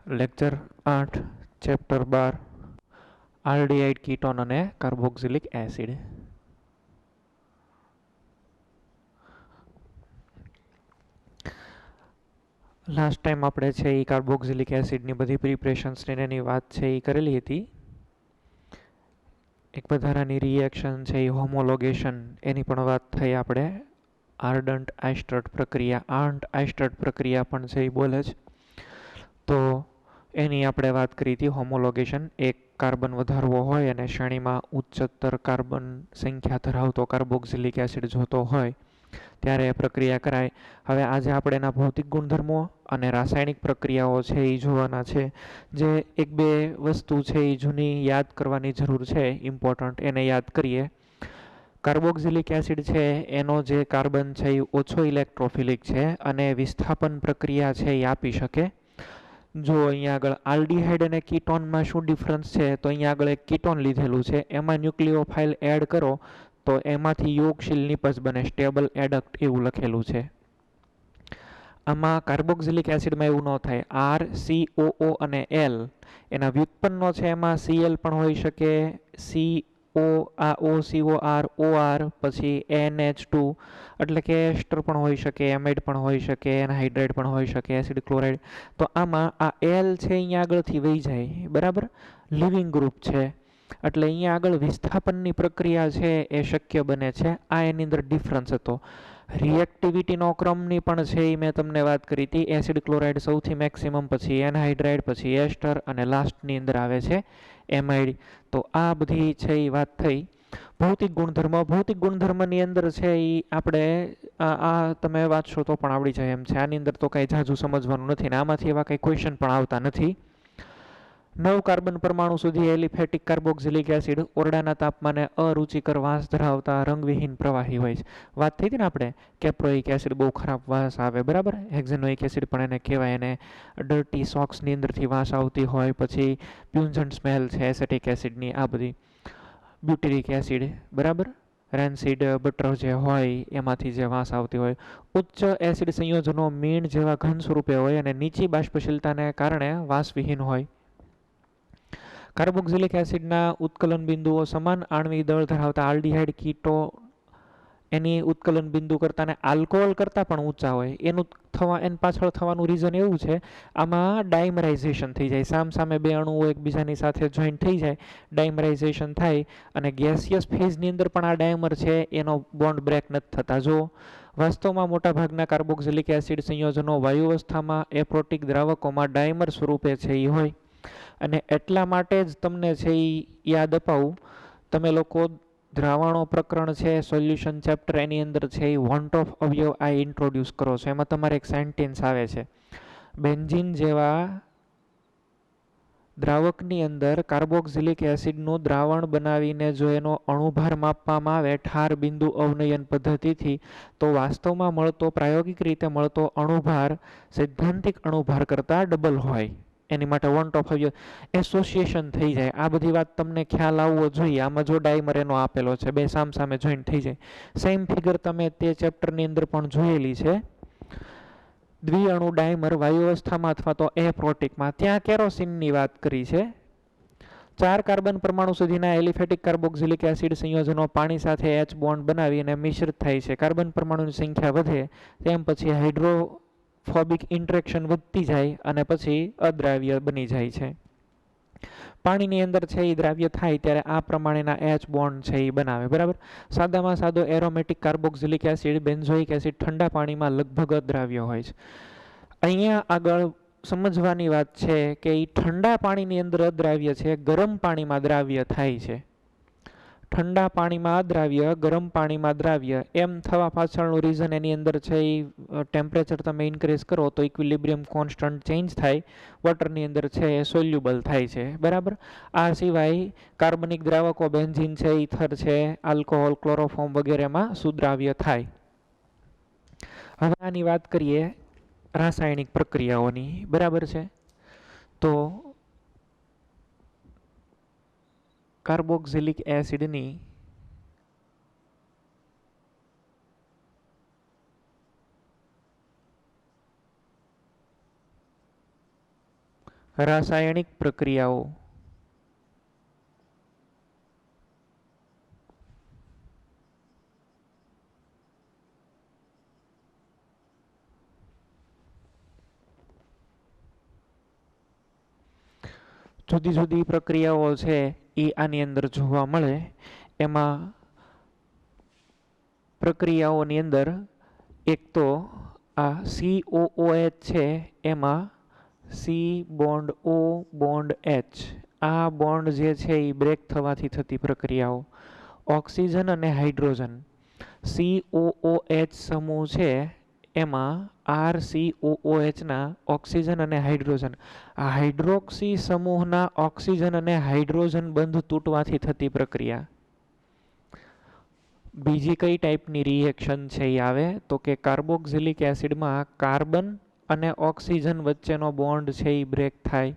Lecture 8 chapter 12 aldehyde ketone અને carboxylic acid. Last time આપણે છે એ કાર્બોક્સિલિક એસિડની બધી પ્રિપરેશન્સની એની વાત છે એ કરેલી હતી. એક વધારાની રિએક્શન છે એ હોમોલોગેશન એની પણ વાત થઈ આપણે. આર્ડન્ટ આઇસ્ટર્ટ પ્રક્રિયા, આર્ન્ટ આઇસ્ટર્ટ પ્રક્રિયા પણ છે એ બોલે છે. તો એની આપણે વાત કરી હતી. હોમોલોગેશન, એક કાર્બન વધારવો હોય અને શ્રેણીમાં ઉચ્ચતર કાર્બન સંખ્યા ધરાવતો કાર્બોક્સિલિક એસિડ જોતો હોય ત્યારે પ્રક્રિયા કરાય. હવે આજે આપણે એના ભૌતિક ગુણધર્મો અને રાસાયણિક પ્રક્રિયાઓ છે એ જોવાના છે. જે એક બે વસ્તુ છે એ જૂની યાદ કરવાની જરૂર છે, ઇમ્પોર્ટન્ટ, એને યાદ કરીએ. કાર્બોક્સિલિક એસિડ છે એનો જે કાર્બન છે એ ઓછો ઇલેક્ટ્રોફિલિક છે અને વિસ્થાપન પ્રક્રિયા છે એ આપી શકે. જો અહીંયા આગળ આલ્ડીહાઇડ અને કીટોનમાં શું ડિફરન્સ છે, તો અહીંયા આગળ એક કીટોન લીધેલું છે, એમાં ન્યુક્લિયોફાઇલ એડ કરો તો એમાંથી યોગશીલ નિપજ બને, સ્ટેબલ એડક્ટ એવું લખેલું છે. આમાં કાર્બોક્સિલિક એસિડમાં એવું ન થાય. આર, COO અને એલ એના વ્યુત્પન્નો છે, એમાં Cl પણ હોઈ શકે, OCOR, OR, પછી NH2 એટલે કે એસ્ટર પણ હોઈ શકે, એમાઇડ પણ હોઈ શકે, એનહાઇડ્રાઇડ પણ હોઈ શકે, એસિડ ક્લોરાઇડ. તો આમાં આ એલ છે અહીંયા આગળથી વહી જાય, બરાબર, લિવિંગ ગ્રુપ છે એટલે અહીંયા આગળ વિસ્થાપનની પ્રક્રિયા છે એ શક્ય બને છે. આ એની અંદર ડિફરન્સ હતો. રિએક્ટિવિટીનો ક્રમની પણ છે એ મેં તમને વાત કરી હતી. એસિડ ક્લોરાઇડ સૌથી મેક્સિમમ, પછી એનહાઇડ્રાઇડ, પછી એસ્ટર અને લાસ્ટની અંદર આવે છે એમાઇડ. તો આ બધી છે એ વાત થઈ. ભૌતિક ગુણધર્મ, ભૌતિક ગુણધર્મની અંદર છે એ આપણે આ તમે વાંચશો તો પણ આવડી જાય એમ છે. આની અંદર તો કાંઈ ઝાઝું સમજવાનું નથી ને આમાંથી એવા કંઈ ક્વેશ્ચન પણ આવતા નથી. 9 કાર્બન પરમાણુ સુધી એલિફેટિક કાર્બોક્સિલિક એસિડ ઓરડાના તાપમાને અરુચિકર વાસ ધરાવતા રંગવિહીન પ્રવાહી હોય છે. વાત થઈ હતી ને આપણે, કેપ્રોઇક એસિડ બહુ ખરાબ વાસ આવે, બરાબર. હેક્ઝેનોઇક એસિડ પણ એને કહેવાય, એને ડર્ટી સોક્સની અંદરથી વાસ આવતી હોય. પછી પ્યુન્ઝન્ટ સ્મેલ છે એસેટિક એસિડની, આ બધી. બ્યુટેરિક એસિડ, બરાબર, રેન્સિડ બટર જે હોય એમાંથી જે વાસ આવતી હોય. ઉચ્ચ એસિડ સંયોજનો મીણ જેવા ઘન સ્વરૂપે હોય અને નીચી બાષ્પશીલતાને કારણે વાસવિહીન હોય. કાર્બોક્સિલિક એસિડના ઉત્કલન બિંદુઓ સમાન આણ્વિક દળ ધરાવતા આલ્ડીહાઇડ કીટો એની ઉત્કલન બિંદુ કરતાં ને આલ્કોહોલ કરતાં પણ ઊંચા હોય. એની પાછળ થવાનું રીઝન એવું છે, આમાં ડાયમરાઇઝેશન થઈ જાય. સામે બે અણુઓ એકબીજાની સાથે જોઈન્ટ થઈ જાય, ડાયમરાઇઝેશન થાય અને ગેસિયસ ફેઝની અંદર પણ આ ડાયમર છે એનો બોન્ડ બ્રેક નથી થતા. જો વાસ્તવમાં મોટાભાગના કાર્બોક્સિલિક એસિડ સંયોજનો વાયુ અવસ્થામાં એપ્રોટિક દ્રાવકોમાં ડાયમર સ્વરૂપે છે એ હોય. અને એટલા માટે જ તમને છે એ યાદ અપાવું, તમે લોકો દ્રાવણો પ્રકરણ છે, સોલ્યુશન ચેપ્ટર, એની અંદર છે એ વોન્ટ ઓફ અવયવ આ ઇન્ટ્રોડ્યુસ કરો છો. એમાં તમારે એક સેન્ટેન્સ આવે છે, બેન્ઝીન જેવા દ્રાવકની અંદર કાર્બોક્સિલિક એસિડનું દ્રાવણ બનાવીને જો એનો અણુભાર માપવામાં આવે ઠાર બિંદુ અવનયન પદ્ધતિથી, તો વાસ્તવમાં મળતો, પ્રાયોગિક રીતે મળતો અણુભાર સૈદ્ધાંતિક અણુભાર કરતાં ડબલ હોય. એની માટે વોન્ટ ઓફ અવયવ એસોસિએશન થઈ જાય. આ બધી વાત તમને ખ્યાલ આવવો જોઈએ. આમાં જો ડાયમર એનો આપેલો છે, બે સામે જોઈન્ટ થઈ જાય. સેમ ફિગર તમે તે ચેપ્ટરની અંદર પણ જોયેલી છે. દ્વિઅણુ ડાયમર વાયુ અવસ્થામાં અથવા તો એપ્રોટિકમાં, ત્યાં કેરોસીનની વાત કરી છે. 4 કાર્બન પરમાણુ સુધીના એલિફેટિક કાર્બોક્સિલિક એસિડ સંયોજનો પાણી સાથે H બોન્ડ બનાવીને મિશ્રિત થાય છે. કાર્બન પરમાણુની સંખ્યા વધે તેમ પછી હાઇડ્રોફોબિક ઇન્ટરેક્શન વધતી જાય અને પછી અદ્રાવ્ય બની જાય છે. પાણીની અંદર છે એ દ્રાવ્ય થાય ત્યારે આ પ્રમાણેના H બોન્ડ છે એ બનાવે, બરાબર. સાદામાં સાદો aromatic carboxylic acid, benzoic acid ઠંડા પાણીમાં લગભગ અદ્રાવ્ય હોય છે. અહીંયા આગળ સમજવાની વાત છે કે એ ઠંડા પાણીની અંદર અદ્રાવ્ય છે, ગરમ પાણીમાં દ્રાવ્ય થાય છે. ઠંડા પાણીમાં અદ્રાવ્ય, ગરમ પાણીમાં દ્રાવ્ય, એમ થવા પાછળનું રીઝન એની અંદર છે એ ટેમ્પરેચર તમે ઇન્ક્રીઝ કરો તો ઇક્વિલિબ્રિયમ કોન્સ્ટન્ટ ચેન્જ થાય, વોટરની અંદર છે એ સોલ્યુબલ થાય છે, બરાબર. આ સિવાય કાર્બનિક દ્રાવકો, બેન્ઝીન છે, ઇથર છે, આલ્કોહોલ, ક્લોરોફોર્મ વગેરેમાં સુદ્રાવ્ય થાય. હવે આની વાત કરીએ રાસાયણિક પ્રક્રિયાઓની, બરાબર છે. તો કાર્બોક્સિલિક એસિડની રાસાયણિક પ્રક્રિયાઓ. જુદી જુદી પ્રક્રિયાઓ છે એ આની અંદર જોવા મળે. એમાં પ્રક્રિયાઓની અંદર એક તો આ COOH છે, એમાં C bond O bond H, આ બોન્ડ જે છે એ બ્રેક થવાથી થતી પ્રક્રિયાઓ. ઓક્સિજન અને હાઇડ્રોજન, COOH સમૂહ છે એમાં RCOOHના ઓક્સિજન અને હાઇડ્રોજન, આ હાઇડ્રોક્સી સમૂહના ઓક્સિજન અને હાઇડ્રોજન બંધ તૂટવાથી થતી પ્રક્રિયા. બીજી કઈ ટાઈપની રિએક્શન છે એ આવે તો કે કાર્બોક્સિલિક એસિડમાં કાર્બન અને ઓક્સિજન વચ્ચેનો બોન્ડ છે એ બ્રેક થાય.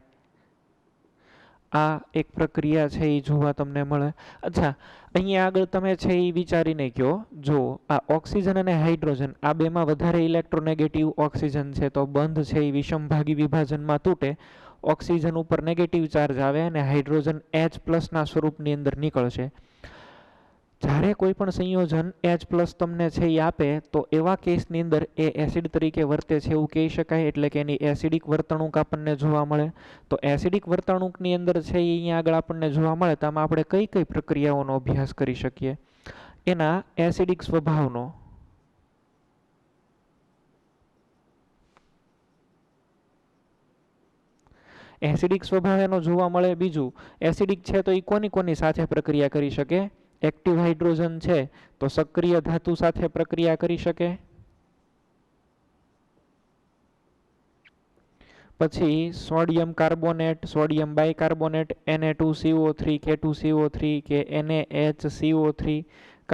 આ એક પ્રક્રિયા છે એ જોવા તમને મળે. અચ્છા, અહીંયા આગળ તમે છે એ વિચારીને કહો, જો આ ઓક્સિજન અને હાઇડ્રોજન આ બેમાં વધારે ઇલેક્ટ્રોનેગેટિવ ઓક્સિજન છે તો બંધ છે એ વિષમભાગી વિભાજનમાં તૂટે, ઓક્સિજન ઉપર નેગેટિવ ચાર્જ આવે અને હાઇડ્રોજન H+ના સ્વરૂપની અંદર નીકળશે. જ્યારે કોઈ પણ સંયોજન H+ તમને છે એ આપે તો એવા કેસની અંદર એ એસિડ તરીકે વર્તે છે એવું કહી શકાય, એટલે કે એની એસિડિક વર્તણૂક આપણને જોવા મળે. તો એસિડિક વર્તણૂકની અંદર છે એ અહીંયા આગળ આપણને જોવા મળે તો આમાં આપણે કઈ કઈ પ્રક્રિયાઓનો અભ્યાસ કરી શકીએ? એના એસિડિક સ્વભાવનો. એસિડિક સ્વભાવ એનો જોવા મળે. બીજું, એસિડિક છે તો એ કોની કોની સાથે પ્રક્રિયા કરી શકે? એક્ટિવ હાઇડ્રોજન છે તો સક્રિય ધાતુ સાથે પ્રક્રિયા કરી શકે. પછી sodium carbonate, sodium bicarbonate, Na2CO3, K2CO3 કે NaHCO3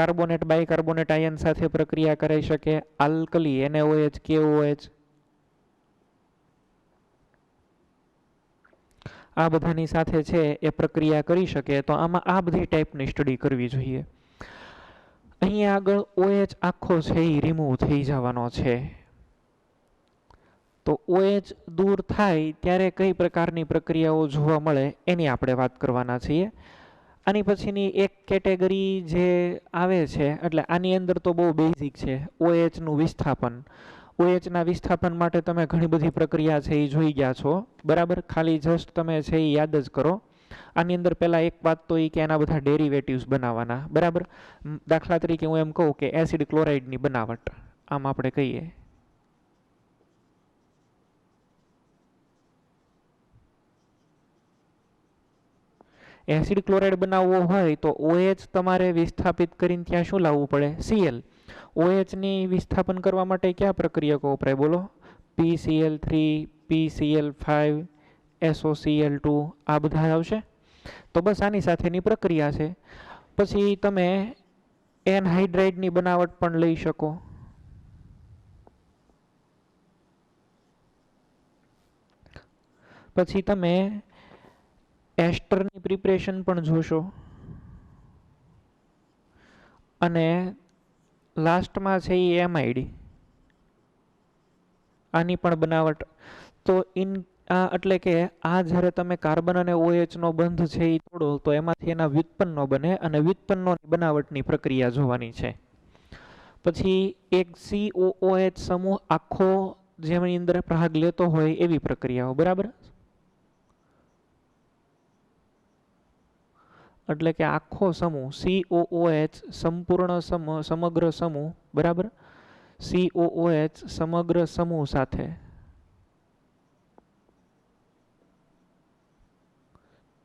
કાર્બોનેટ બાયકાર્બોનેટ આયન સાથે પ્રક્રિયા કરી શકે. આલ્કલી NaOH, KOH, આ બધાની સાથે છે એ પ્રક્રિયા કરી શકે. તો આમાં આ બધી ટાઈપની સ્ટડી કરવી જોઈએ. અહીંયા આગળ OH આખો છે એ રિમૂવ થઈ જવાનો છે. તો OH દૂર થાય ત્યારે કઈ પ્રકારની પ્રક્રિયાઓ જોવા મળે એની આપણે વાત કરવાના છીએ. આની પછીની એક કેટેગરી જે આવે છે, એટલે આની અંદર તો બહુ બેઝિક છે, OHનું વિસ્થાપન. OHના વિસ્થાપન માટે તમે ઘણી બધી પ્રક્રિયા છે એ જોઈ ગયા છો, બરાબર? ખાલી જસ્ટ તમે છે એ યાદ જ કરો. આની અંદર પહેલા એક વાત તો એ કે એના બધા ડેરિવેટિવ્સ બનાવવાના, બરાબર? દાખલા તરીકે હું એમ કહું કે એસિડ ક્લોરાઇડની બનાવટ, આમ આપણે કહીએ. એસિડ ક્લોરાઇડ બનાવવો હોય તો OH તમારે વિસ્થાપિત કરીને ત્યાં શું લાવવું પડે? Cl. OHની વિસ્થાપન કરવા માટે કયા પ્રક્રિયકો વપરાય બોલો? PCl3, PCl5, SOCl2, આ બધા આવશે. તો બસ આની સાથેની પ્રક્રિયા છે. પછી તમે એનહાઇડ્રાઇડની બનાવટ પણ લઈ શકો. પછી તમે એસ્ટરની પ્રિપરેશન પણ જોશો. અને લાસ્ટમાં છે એ એમાઇડ, આની પણ બનાવટ. તો એટલે કે આ જ્યારે તમે કાર્બન અને OHનો બંધ છે એ તોડો તો એમાંથી એના વ્યુત્પન્નો બને અને વ્યુત્પન્નોની બનાવટની પ્રક્રિયા જોવાની છે. પછી એક COOH સમૂહ આખો જેની અંદર ભાગ લેતો હોય એવી પ્રક્રિયાઓ, બરાબર? એટલે કે આખો સમૂહ COOH સંપૂર્ણ સમગ્ર સમૂહ, બરાબર? COOH સમગ્ર સમૂહ સાથે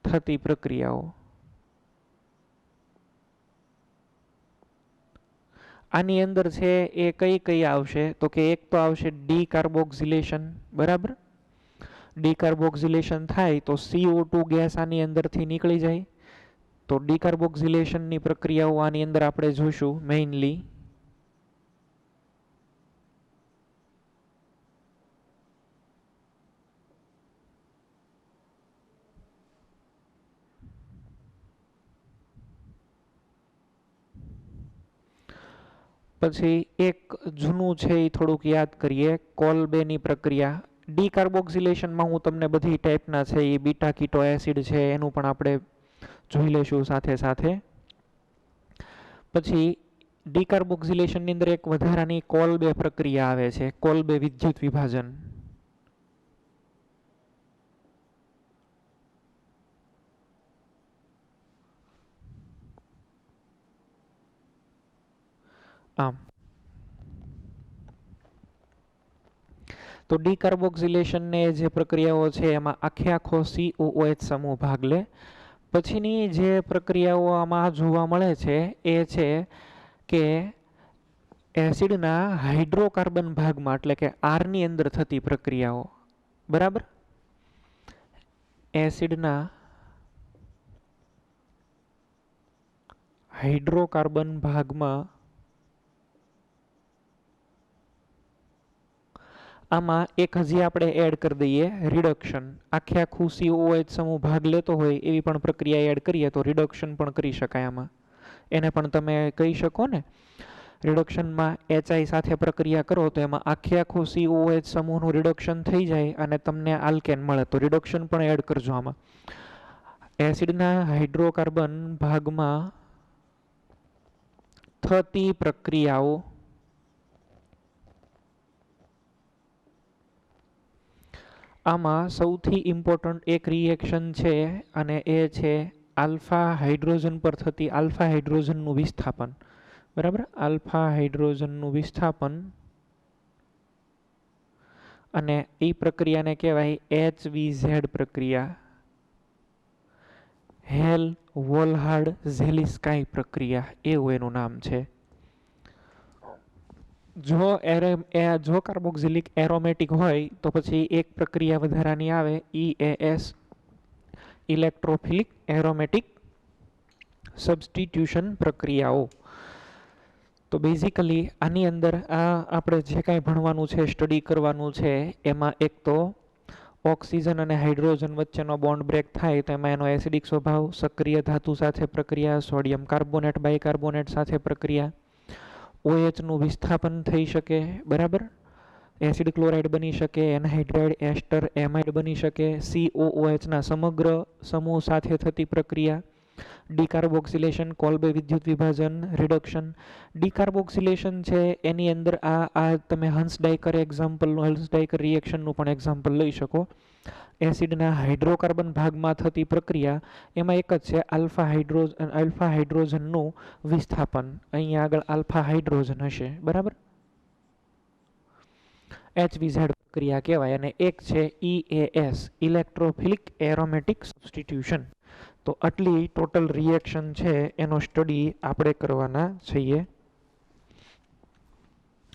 થતી પ્રક્રિયાઓ. આની અંદર છે એ કઈ કઈ આવશે તો કે એક તો આવશે ડીકાર્બોક્સિલેશન, બરાબર? ડીકાર્બોક્સિલેશન થાય તો CO2 ગેસ આની અંદરથી નીકળી જાય. તો ડીકાર્બોક્સિલેશનની પ્રક્રિયાઓ આની અંદર આપણે જોઈશું મેઇનલી. પછી એક જૂનું છે એ થોડુંક યાદ કરીએ, કોલબેની પ્રક્રિયા. ડીકાર્બોક્સિલેશનમાં હું તમને બધી ટાઈપના છે એ બીટા કીટો એસિડ છે એનું પણ આપણે જોઈ લઈશું સાથે સાથે. પછી ડીકાર્બોક્સિલેશનની અંદર એક વધારાની કોલબે પ્રક્રિયા આવે છે, કોલબે વિદ્યુત વિભાજન. આમ તો ડીકાર્બોક્સિલેશનને જે પ્રક્રિયાઓ છે એમાં આખો COOH સમૂહ ભાગ લે. પછીની જે પ્રક્રિયાઓ આમાં જોવા મળે છે એ છે કે એસિડના હાઇડ્રોકાર્બન ભાગમાં, એટલે કે આરની અંદર થતી પ્રક્રિયાઓ. બરાબર, એસિડના હાઇડ્રોકાર્બન ભાગમાં આમાં એક હજી આપણે એડ કરી દઈએ રિડક્શન. આખું COOH સમૂહ ભાગ લેતો હોય એવી પણ પ્રક્રિયા એડ કરીએ તો રિડક્શન પણ કરી શકાય આમાં. એને પણ તમે કહી શકો ને, રિડક્શનમાં HI સાથે પ્રક્રિયા કરો તો એમાં આખું COOH સમૂહનું રિડક્શન થઈ જાય અને તમને આલ્કેન મળે, તો રિડક્શન પણ એડ કરજો આમાં. એસિડના હાઇડ્રોકાર્બન ભાગમાં થતી પ્રક્રિયાઓ આમાં સૌથી ઇમ્પોર્ટન્ટ એક રિએક્શન છે અને એ છે આલ્ફા હાઇડ્રોજન પર થતી આલ્ફા હાઇડ્રોજનનું વિસ્થાપન. બરાબર, આલ્ફા હાઇડ્રોજનનું વિસ્થાપન, અને એ પ્રક્રિયાને કહેવાય HVZ પ્રક્રિયા, હેલ વોલહાર્ડ ઝેલિસ્કાય પ્રક્રિયા, એવું એનું નામ છે. જો કાર્બોક્સિલિક એરોમેટિક હોય તો પછી એક પ્રક્રિયા વધારાની આવે, EAS, ઇલેક્ટ્રોફિલિક એરોમેટિક સબસ્ટિટ્યુશન પ્રક્રિયાઓ. તો બેઝિકલી આની અંદર આ આપણે જે કાંઈ ભણવાનું છે, સ્ટડી કરવાનું છે, એમાં એક તો ઓક્સિજન અને હાઇડ્રોજન વચ્ચેનો બોન્ડ બ્રેક થાય તો એમાં એનો એસિડિક સ્વભાવ, સક્રિય ધાતુ સાથે પ્રક્રિયા, સોડિયમ કાર્બોનેટ બાયકાર્બોનેટ સાથે પ્રક્રિયા, OHનું વિસ્થાપન થઈ શકે. બરાબર, એસિડ ક્લોરાઇડ બની શકે, એનહાઇડ્રાઇડ એસ્ટર એમાઇડ બની શકે, COOHના સમગ્ર સમૂહ સાથે થતી પ્રક્રિયા, ડીકાર્બોક્સિલેશન, કોલબે વિદ્યુત વિભાજન, રિડક્શન. ડીકાર્બોક્સિલેશન છે એની અંદર આ તમે હન્સ-ડાયકર એક્ઝામ્પલનું, હન્સ-ડાયકર રિએક્શનનું પણ એક્ઝામ્પલ લઈ શકો. એસિડના હાઇડ્રોકાર્બન ભાગમાં થતી પ્રક્રિયા એમાં એક જ છે, આલ્ફા હાઇડ્રોજનનું વિસ્થાપન. અહીંયા આગળ આલ્ફા હાઇડ્રોજન હશે. બરાબર, HVZ પ્રક્રિયા કહેવાય. અને એક છે EAS, ઇલેક્ટ્રોફિલિક એરોમેટિક સબસ્ટિટ્યુશન. તો આટલી ટોટલ રિએક્શન છે એનો સ્ટડી આપણે કરવાના છીએ.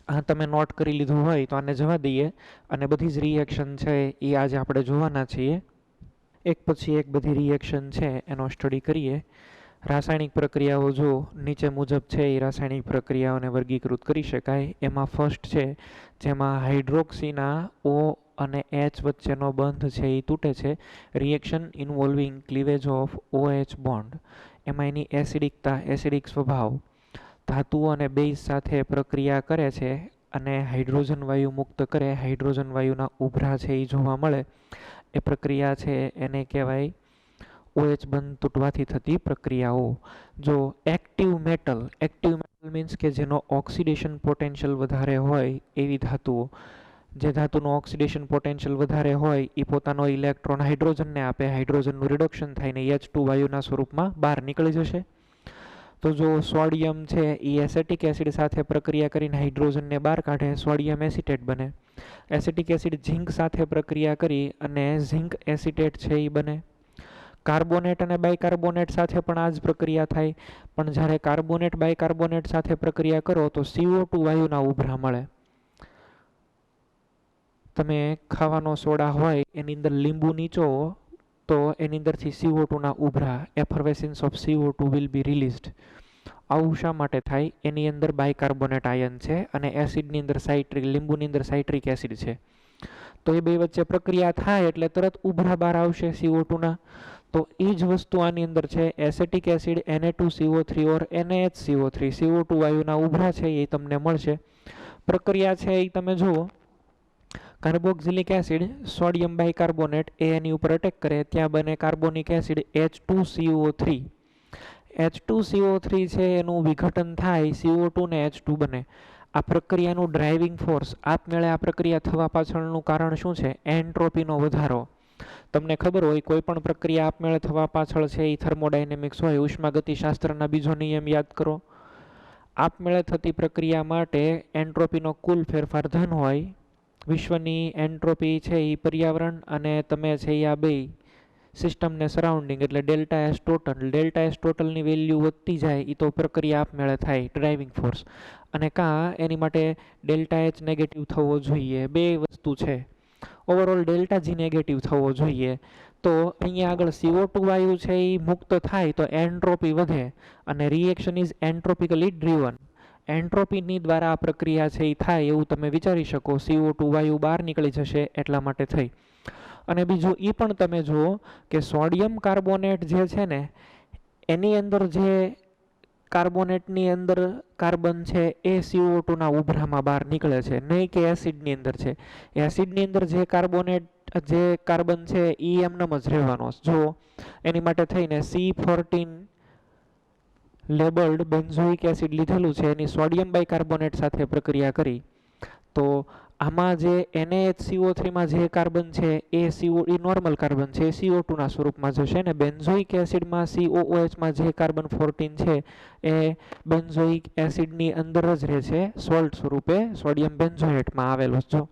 આ તમે નોટ કરી લીધું હોય તો આને જવા દઈએ, અને બધી જ રિએક્શન છે એ આજે આપણે જોવાના છીએ. એક પછી એક બધી રિએક્શન છે એનો સ્ટડી કરીએ. રાસાયણિક પ્રક્રિયાઓ જો નીચે મુજબ છે એ રાસાયણિક પ્રક્રિયાઓને વર્ગીકૃત કરી શકાય. એમાં ફર્સ્ટ છે જેમાં હાઇડ્રોક્સીના O અને H વચ્ચેનો બંધ છે એ તૂટે છે, reaction ઇન્વોલ્વિંગ cleavage of OH bond. એમાં એની એસિડિકતા, એસિડિક સ્વભાવ, ધાતુઓ અને બેઝ સાથે પ્રક્રિયા કરે છે અને હાઇડ્રોજન વાયુ મુક્ત કરે, હાઇડ્રોજન વાયુના ઉભરા છે એ જોવા મળે. એ પ્રક્રિયા છે એને કહેવાય OH બંધ તૂટવાથી થતી પ્રક્રિયાઓ. જો એક્ટિવ મેટલ મીન્સ કે જેનો ઓક્સિડેશન પોટેન્શિયલ વધારે હોય એવી ધાતુઓ, જે ધાતુનું ઓક્સિડેશન પોટેન્શિયલ વધારે હોય એ પોતાનો ઇલેક્ટ્રોન હાઇડ્રોજનને આપે, હાઇડ્રોજનનું રિડક્શન થાય ને H2 વાયુના સ્વરૂપમાં બહાર નીકળી જશે. તો જો સોડિયમ છે એ એસેટિક એસિડ સાથે પ્રક્રિયા કરીને હાઇડ્રોજનને બહાર કાઢે, સોડિયમ એસિટેટ બને. એસિટિક એસિડ ઝિંક સાથે પ્રક્રિયા કરી અને ઝિંક એસિટેટ છે એ બને. કાર્બોનેટ અને બાયકાર્બોનેટ સાથે પણ આ જ પ્રક્રિયા થાય, પણ જ્યારે કાર્બોનેટ બાયકાર્બોનેટ સાથે પ્રક્રિયા કરો તો CO2 વાયુના ઉભરા મળે. તમે ખાવાનો સોડા હોય એની અંદર લીંબુ નીચો તો એની અંદરથી CO2 ના ઉભરા, effervescence of CO2 will be released. આવું શા માટે થાય? એની અંદર બાયકાર્બોનેટ આયન છે અને એસિડની અંદર લીંબુની અંદર સાઇટ્રિક એસિડ છે. તો એ બે વચ્ચે પ્રક્રિયા થાય એટલે તરત ઉભરા બહાર આવશે CO2 ના. તો એ જ વસ્તુ આની અંદર છે, એસેટિક એસિડ Na2CO3 ઓર NaHCO3, CO2 વાયુના ઉભરા છે એ તમને મળશે. પ્રક્રિયા છે એ તમે જુઓ, કાર્બોક્સિલિક એસિડ સોડિયમ બાયકાર્બોનેટ એ એની ઉપર અટેક કરે, ત્યાં બને કાર્બોનિક એસિડ H2CO3. H2CO3 છે એનું વિઘટન થાય, CO2 ને H2 બને. આ પ્રક્રિયાનું ડ્રાઇવિંગ ફોર્સ, આપમેળે આ પ્રક્રિયા થવા પાછળનું કારણ શું છે? એન્ટ્રોપીનો વધારો. તમને ખબર હોય કોઈ પણ પ્રક્રિયા આપમેળે થવા પાછળ છે એ થર્મોડાયનેમિક્સ હોય. ઉષ્માગતિશાસ્ત્રના બીજો નિયમ યાદ કરો. આપમેળે થતી પ્રક્રિયા માટે એન્ટ્રોપીનો કુલ ફેરફાર ધન હોય. વિશ્વની એન્ટ્રોપી છે એ પર્યાવરણ અને તમે છે એ આ બે સિસ્ટમને સરાઉન્ડિંગ એટલે delta S total. Delta S ટોટલની વેલ્યુ વધતી જાય એ તો પ્રક્રિયા આપમેળે થાય, ડ્રાઇવિંગ ફોર્સ. અને કાં એની માટે ડેલ્ટા એચ નેગેટિવ થવો જોઈએ. બે વસ્તુ છે. ઓવરઓલ ડેલ્ટા જી નેગેટિવ થવો જોઈએ. તો અહીંયા આગળ CO2 વાયુ છે એ મુક્ત થાય તો એન્ટ્રોપી વધે અને રિએક્શન ઇઝ એન્ટ્રોપિકલી ડ્રીવન. એન્ટ્રોપીની દ્વારા આ પ્રક્રિયા છે એ થાય એવું તમે વિચારી શકો. CO2 વાયુ બહાર નીકળી જશે એટલા માટે થઈ. અને બીજું એ પણ તમે જુઓ કે સોડિયમ કાર્બોનેટ જે છે ને એની અંદર જે કાર્બોનેટની અંદર કાર્બન છે એ CO2 ના ઉભરામાં બહાર નીકળે છે, નહીં કે એસિડની અંદર છે. એસિડની અંદર જે કાર્બન છે એ એમનેમ જ રહેવાનો. જો એની માટે થઈને C14 લેબલ્ડ બેન્ઝોઇક એસિડ લીધેલું છે, એની સોડિયમ બાયકાર્બોનેટ સાથે પ્રક્રિયા કરી તો આમાં જે NaHCO3 માં જે કાર્બન છે એ નોર્મલ કાર્બન છે, CO2 ના સ્વરૂપમાં જશે. ને બેન્ઝોઇક એસિડમાં COOH માં જે કાર્બન 14 છે એ બેન્ઝોઇક એસિડની અંદર જ રહે છે, સોલ્ટ સ્વરૂપે સોડિયમ બેન્ઝોએટમાં આવેલો. જો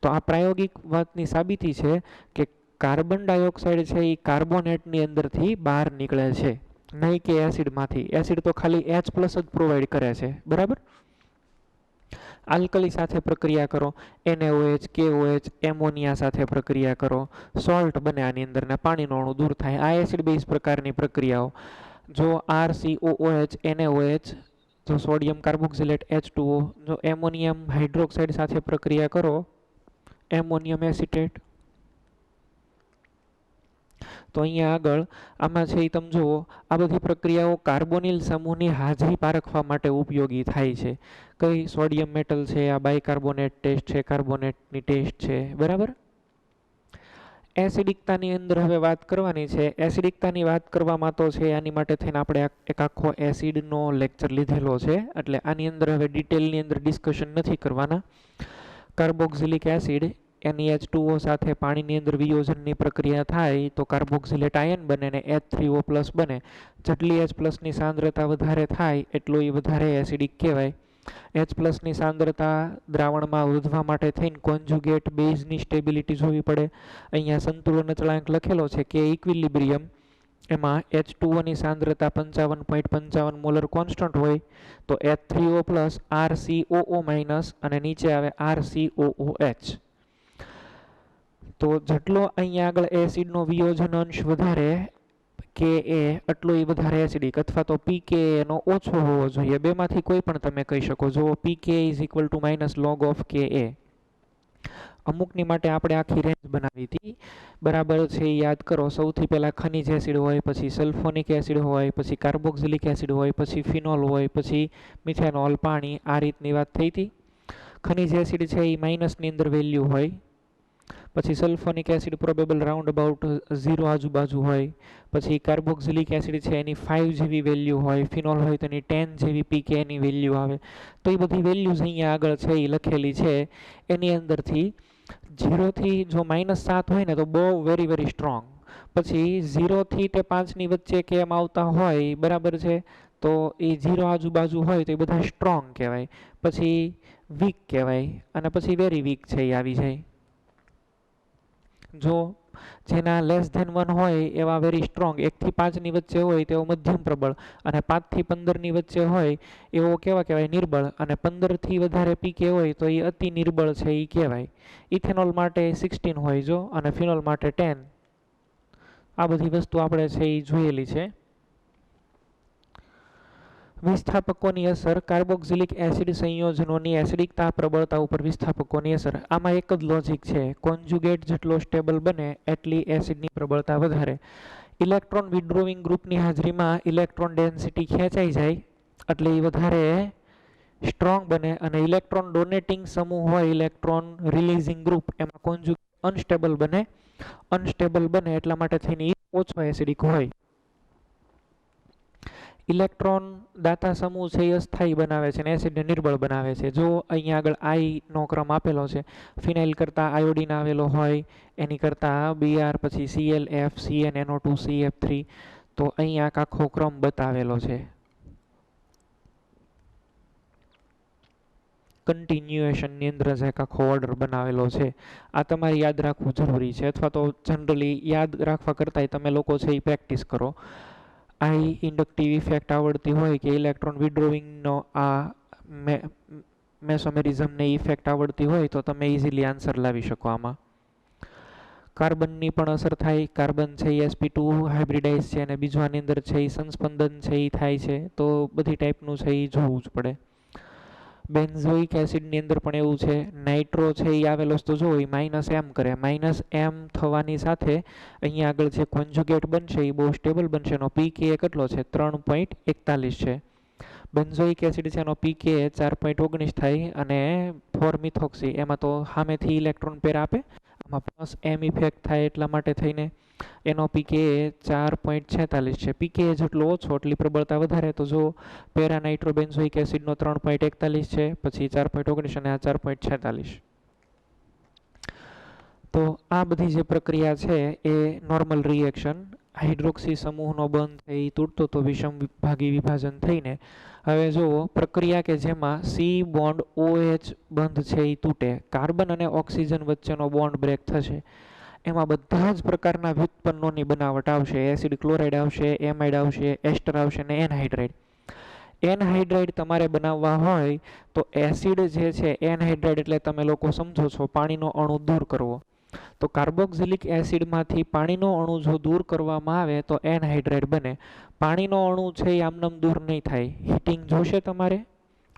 તો આ પ્રાયોગિક વાતની સાબિતી છે કે કાર્બન ડાયોક્સાઇડ છે એ કાર્બોનેટની અંદરથી બહાર નીકળે છે, નહીં કે એસિડમાંથી. એસિડ તો ખાલી H+ જ પ્રોવાઈડ કરે છે, બરાબર. આલ્કલી સાથે પ્રક્રિયા કરો, NaOH, KOH, એમોનિયા સાથે પ્રક્રિયા કરો, સોલ્ટ બને આની અંદર ને પાણીનો અણુ દૂર થાય. આ એસિડ બેઝ પ્રકારની પ્રક્રિયાઓ. જો RCOOH, NaOH, જો સોડિયમ કાર્બોક્સિલેટ H2O, જો એમોનિયમ હાઇડ્રોક્સાઇડ સાથે પ્રક્રિયા કરો, એમોનિયમ એસિટેટ, તો અહીંયા આગળ આમાં છે એ તમે જુઓ આ બધી પ્રક્રિયાઓ કાર્બોનિલ સમૂહની હાજરી પારખવા માટે ઉપયોગી થાય છે. કઈ? સોડિયમ મેટલ છે, આ બાયકાર્બોનેટ ટેસ્ટ છે, કાર્બોનેટની ટેસ્ટ છે, બરાબર. એસિડિકતાની અંદર હવે વાત કરવાની છે. એસિડિકતાની વાત કરવામાં તો છે આની માટે થઈને આપણે એક આખો એસિડનો લેક્ચર લીધેલો છે, એટલે આની અંદર હવે ડિટેલની અંદર ડિસ્કશન નથી કરવાના. કાર્બોક્સિલિક એસિડ NaH2O સાથે પાણીની અંદર વિયોજનની પ્રક્રિયા થાય તો કાર્બોક્સિલેટ આયન બને ને H3O+ બને. જેટલી H+ ની સાંદ્રતા વધારે થાય એટલો એ વધારે એસિડિક કહેવાય. H+ ની સાંદ્રતા દ્રાવણમાં વધવા માટે થઈને કોન્જ્યુગેટ બેઝની સ્ટેબિલિટી જોવી પડે. અહીંયા સંતુલન અચળાંક લખેલો છે કે ઇક્વિલિબ્રિયમ, એમાં H2O ની સાંદ્રતા 55.55 મોલર કોન્સ્ટન્ટ હોય તો H3O+, RCOO- અને નીચે આવે RCOOH. તો જેટલો અહીંયા આગળ એસિડનો વિયોજન અંશ વધારે Ka એટલો એ વધારે એસિડિક, અથવા તો pKa નો ઓછો હોવો જોઈએ. બેમાંથી કોઈ પણ તમે કહી શકો. જો pKa = log of Ka. અમુકની માટે આપણે આખી રેન્જ બનાવી હતી, બરાબર છે, યાદ કરો. સૌથી પહેલા ખનિજ એસિડ હોય, પછી સલ્ફોનિક એસિડ હોય, પછી કાર્બોક્સિલિક એસિડ હોય, પછી ફિનોલ હોય, પછી મિથેનોલ, પાણી. આ રીતની વાત થઈ હતી. ખનિજ એસિડ છે એ માઇનસની અંદર વેલ્યુ હોય, પછી sulphonic acid probable round about 0 આજુબાજુ હોય, પછી કાર્બોક્સિલિક એસિડ છે એની 5 જેવી વેલ્યુ હોય, ફિનોલ હોય તો એની 10 જેવી pKની વેલ્યુ આવે. તો એ બધી વેલ્યુઝ અહીંયા આગળ છે એ લખેલી છે. એની અંદરથી 0 થી જો -7 હોય ને તો બહુ વેરી સ્ટ્રોંગ. પછી 0 થી તે 5ની વચ્ચે કેમ આવતા હોય, બરાબર છે, તો એ 0 આજુબાજુ હોય તો એ બધા સ્ટ્રોંગ કહેવાય. પછી વીક કહેવાય અને પછી વેરી વીક છે એ આવી જાય. જો જેના <1 હોય એવા વેરી સ્ટ્રોંગ, 1 થી 5ની વચ્ચે હોય તેવો મધ્યમ પ્રબળ, અને 5 થી 15ની વચ્ચે હોય એવો કેવા કહેવાય? નિર્બળ. અને 15 થી વધારે pK હોય તો એ અતિ નિર્બળ છે એ કહેવાય. ઇથેનોલ માટે 16 હોય જો, અને ફિનોલ માટે 10. આ બધી વસ્તુ આપણે છે એ જોયેલી છે. વિસ્થાપકોની અસર. કાર્બોક્સિલિક એસિડ સંયોજનોની એસિડિકતા પ્રબળતા ઉપર વિસ્થાપકોની અસર. આમાં એક જ લોજિક છે, કોન્જ્યુગેટ જેટલો સ્ટેબલ બને એટલી એસિડની પ્રબળતા વધારે. ઇલેક્ટ્રોન વિડ્રોવિંગ ગ્રુપની હાજરીમાં ઇલેક્ટ્રોન ડેન્સિટી ખેંચાઈ જાય એટલે એ વધારે સ્ટ્રોંગ બને, અને ઇલેક્ટ્રોન ડોનેટિંગ સમૂહ હોય, ઇલેક્ટ્રોન રિલીઝિંગ ગ્રુપ, એમાં કોન્જ્યુગેટ અનસ્ટેબલ બને એટલા માટે થઈને એ ઓછો એસિડિક હોય. ઇલેક્ટ્રોન દાતા સમૂહ છે એ અસ્થાયી બનાવે છે અને એસિડને નિર્બળ બનાવે છે. જો અહીંયા આગળ આઈનો ક્રમ આપેલો છે, ફિનાઇલ કરતાં આયોડિન આવેલો હોય, એની કરતાં બીઆર, પછી ClF, CnNO2, CF3, તો અહીંયા આખો ક્રમ બતાવેલો છે. કન્ટિન્યુએશનની અંદર જ એક આખો ઓર્ડર બનાવેલો છે. આ તમારે યાદ રાખવું જરૂરી છે, અથવા તો જનરલી યાદ રાખવા કરતાંય તમે લોકો છે એ પ્રેક્ટિસ કરો. આઈ ઇન્ડક્ટિવ ઇફેક્ટ આવડતી હોય કે ઇલેક્ટ્રોન વિડ્રોવિંગનો આ મેસોમેરિઝમને ઇફેક્ટ આવડતી હોય તો તમે ઇઝીલી આન્સર લાવી શકો આમાં. કાર્બનની પણ અસર થાય. કાર્બન છે એ sp2 હાઇબ્રિડાઇઝ છે અને બીજું આની અંદર છે એ સંસ્પંદન છે એ થાય છે, તો બધી ટાઈપનું છે એ જોવું જ પડે. બેન્ઝોઇક એસિડની અંદર પણ એવું છે. નાઇટ્રો છે એ આવેલો તો જો એ -m કરે, -m થવાની સાથે અહીંયા આગળ જે કોન્જ્યુગેટ બનશે એ બહુ સ્ટેબલ બનશે. એનો pK કેટલો છે? 3.41 છે. બેન્ઝોઇક એસિડ છે એનો pK 4.19 થાય, અને 4-મિથોક્સી એમાં તો સામેથી ઇલેક્ટ્રોન પેર આપે, આમાં +m ઇફેક્ટ થાય એટલા માટે થઈને એનો pK 4.46 છે. pK જેટલો ઓછો એટલી પ્રબળતા વધારે. તો જો પેરા નાઇટ્રોબેન્ઝોઇક એસિડનો 3.41 છે, પછી 4.19 અને આ 4.46. તો આ બધી જે પ્રક્રિયા છે એ નોર્મલ રિએક્શન. હાઇડ્રોક્સી સમૂહનો બંધ છે એ તૂટતો તો વિષમ ભાગી વિભાજન થઈને હવે જુઓ પ્રક્રિયા કે જેમાં C બોન્ડ OH બંધ છે એ તૂટે, કાર્બન અને ઓક્સિજન વચ્ચેનો બોન્ડ બ્રેક થશે. એમાં બધા જ પ્રકારના વ્યુત્પન્નોની બનાવટ આવશે. એસિડ ક્લોરાઇડ આવશે, એમાઇડ આવશે, એસ્ટર આવશે અને એનહાઇડ્રાઇડ. એનહાઇડ્રાઇડ તમારે બનાવવા હોય તો એસિડ જે છે, એનહાઇડ્રાઇડ એટલે તમે લોકો સમજો છો પાણીનો અણુ દૂર કરવો. તો કાર્બોક્સિલિક એસિડમાંથી પાણીનો અણુ જો દૂર કરવામાં આવે તો એનહાઇડ્રાઇડ બને. પાણીનો અણુ છે એ આમનામ દૂર નહીં થાય, હીટિંગ જોશે તમારે.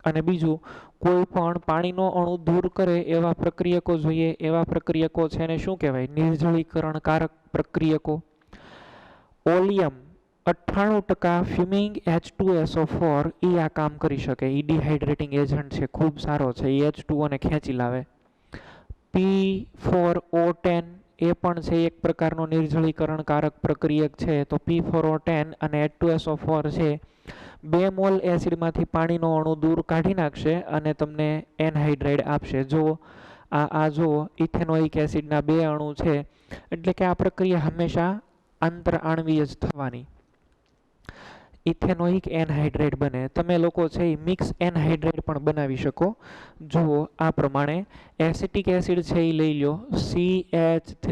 અને બીજું, કોઈ પણ પાણીનો અણુ દૂર કરે એવા પ્રક્રિયકો જોઈએ. એવા પ્રક્રિયકો છે એને શું કહેવાય? નિર્જલીકરણકારક પ્રક્રિયકો. ઓલિયમ 98% ફ્યુમિંગ H2SO4 એ આ કામ કરી શકે. એ ડિહાઇડ્રેટિંગ એજન્ટ છે, ખૂબ સારો છે, એ H2O ને ખેંચી લાવે. P4O10 એ પણ છે એક પ્રકારનો નિર્જલીકરણકારક પ્રક્રિયક છે. તો P4O10 અને H2SO4 છે, 2 મોલ એસિડમાંથી પાણીનો અણુ દૂર કાઢી નાખશે અને તમને એનહાઇડ્રાઇડ આપશે. જો આ જો ઇથેનોઇક એસિડના 2 અણુ છે, એટલે કે આ પ્રક્રિયા હંમેશા આંતરઆણવીય જ થવાની. ઇથેનોઇક એનહાઇડ્રાઇડ બને. તમે લોકો છે એ મિક્સ એનહાઇડ્રાઇડ પણ બનાવી શકો. જુઓ આ પ્રમાણે એસિટિક એસિડ છે એ લઈ લો, CH3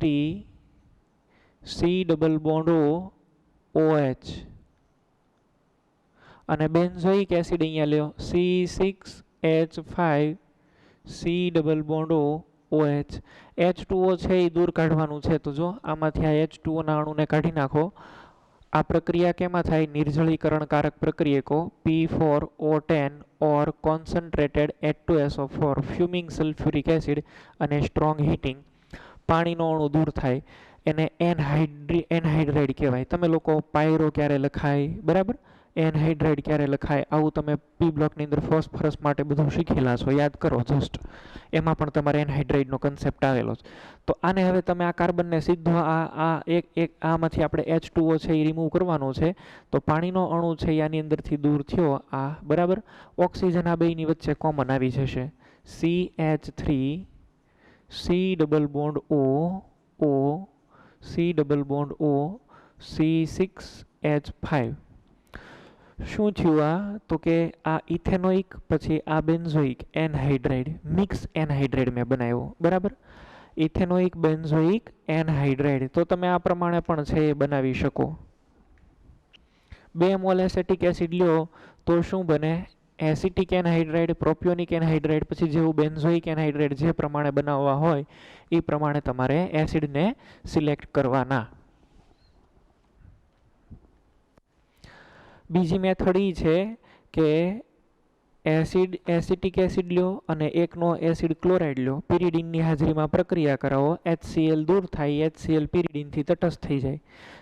C double bond OH, અને બેન્ઝોઇક એસિડ અહીંયા લ્યો, C6H5 C double bond OH. H2O છે એ દૂર કાઢવાનું છે. તો જો આમાંથી આ H2O ના અણુને કાઢી નાખો. આ પ્રક્રિયા કેમાં થાય? નિર્જલીકરણકારક પ્રક્રિયકો P4O10 ઓર કોન્સન્ટ્રેટેડ H2SO4 ફ્યુમિંગ સલ્ફ્યુરિક એસિડ અને સ્ટ્રોંગ હીટિંગ. પાણીનો અણુ દૂર થાય એને એનહાઇડ્રાઇડ કહેવાય. તમે લોકો પાયરો ક્યારે લખાય, બરાબર, એનહાઇડ્રાઇડ ક્યારે લખાય, આવું તમે પી બ્લોકની અંદર ફોસ્ફરસ માટે બધું શીખેલા છો, યાદ કરો જસ્ટ. એમાં પણ તમારે એનહાઇડ્રાઇડનો કન્સેપ્ટ આવેલો છે. તો આને હવે તમે આ કાર્બનને સીધો આમાંથી આપણે H2O છે એ રિમૂવ કરવાનો છે. તો પાણીનો અણુ છે એ આની અંદરથી દૂર થયો, આ બરાબર. ઓક્સિજન આ બેયની વચ્ચે કોમન આવી જશે, CH3 C double bond O C double bond O C6H5. શું થયું આ? તો કે આ ઇથેનોઇક પછી આ બેન્ઝોઇક એનહાઇડ્રાઇડ, મિક્સ એનહાઇડ્રાઇડ મેં બનાવ્યો, બરાબર. Ethanoic benzoic anhydride. તો તમે આ પ્રમાણે પણ છે એ બનાવી શકો. 2 મોલ એસિટિક એસિડ લ્યો તો શું બને? એસિટિક એનહાઇડ્રાઇડ, પ્રોપિયોનિક એનહાઇડ્રાઇડ, પછી જેવું બેન્ઝોઇક એનહાઇડ્રાઇડ જે પ્રમાણે બનાવવા હોય એ પ્રમાણે તમારે એસિડને સિલેક્ટ કરવાના. બીજી મેથડ એ છે કે એસિટિક એસિડ લ્યો અને એકનો એસિડ ક્લોરાઇડ લ્યો, પિરિડીનની હાજરીમાં પ્રક્રિયા કરાવો, HCl દૂર થાય, HCl પિરિડીનથી તટસ્થ થઈ જાય.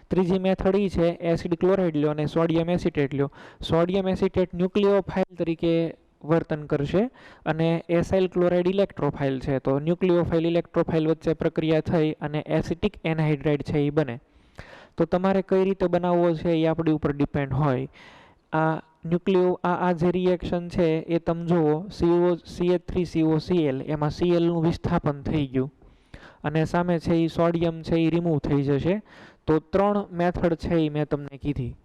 ત્રીજી મેથડ એ છે એસિડ ક્લોરાઇડ લ્યો અને સોડિયમ એસિટેટ લ્યો. સોડિયમ એસિટેટ ન્યુક્લિયોફાઇલ તરીકે વર્તન કરશે અને એસાઇલ ક્લોરાઇડ ઇલેક્ટ્રોફાઇલ છે, તો ન્યુક્લિયોફાઇલ ઇલેક્ટ્રોફાઇલ વચ્ચે પ્રક્રિયા થઈ અને એસિટિક એનહાઇડ્રાઇડ છે એ બને. તો તમારે કઈ રીતે બનાવવો છે એ આપણી ઉપર ડિપેન્ડ હોય. આ આ જે રિએક્શન છે એ તમે જુઓ CH3COCl, એમાં Clનું વિસ્થાપન થઈ ગયું અને સામે છે એ સોડિયમ છે એ રિમૂવ થઈ જશે. તો 3 મેથડ છે એ મેં તમને કીધી.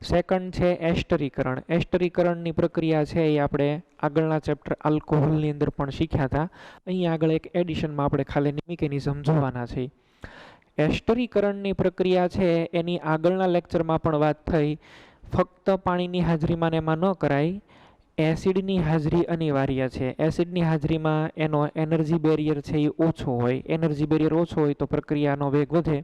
સેકન્ડ છે એસ્ટરીકરણ. એસ્ટરીકરણની પ્રક્રિયા છે એ આપણે આગળના ચેપ્ટર આલ્કોહોલની અંદર પણ શીખ્યા હતા. અહીંયા આગળ એક એડિશનમાં આપણે ખાલી મિકેનિઝમ જોવાના છે. એસ્ટરીકરણની પ્રક્રિયા છે એની આગળના લેક્ચરમાં પણ વાત થઈ. ફક્ત પાણીની હાજરીમાં એમાં ન કરાય, એસિડની હાજરી અનિવાર્ય છે. એસિડની હાજરીમાં એનો એનર્જી બેરિયર છે એ ઓછો હોય. એનર્જી બેરિયર ઓછો હોય તો પ્રક્રિયાનો વેગ વધે.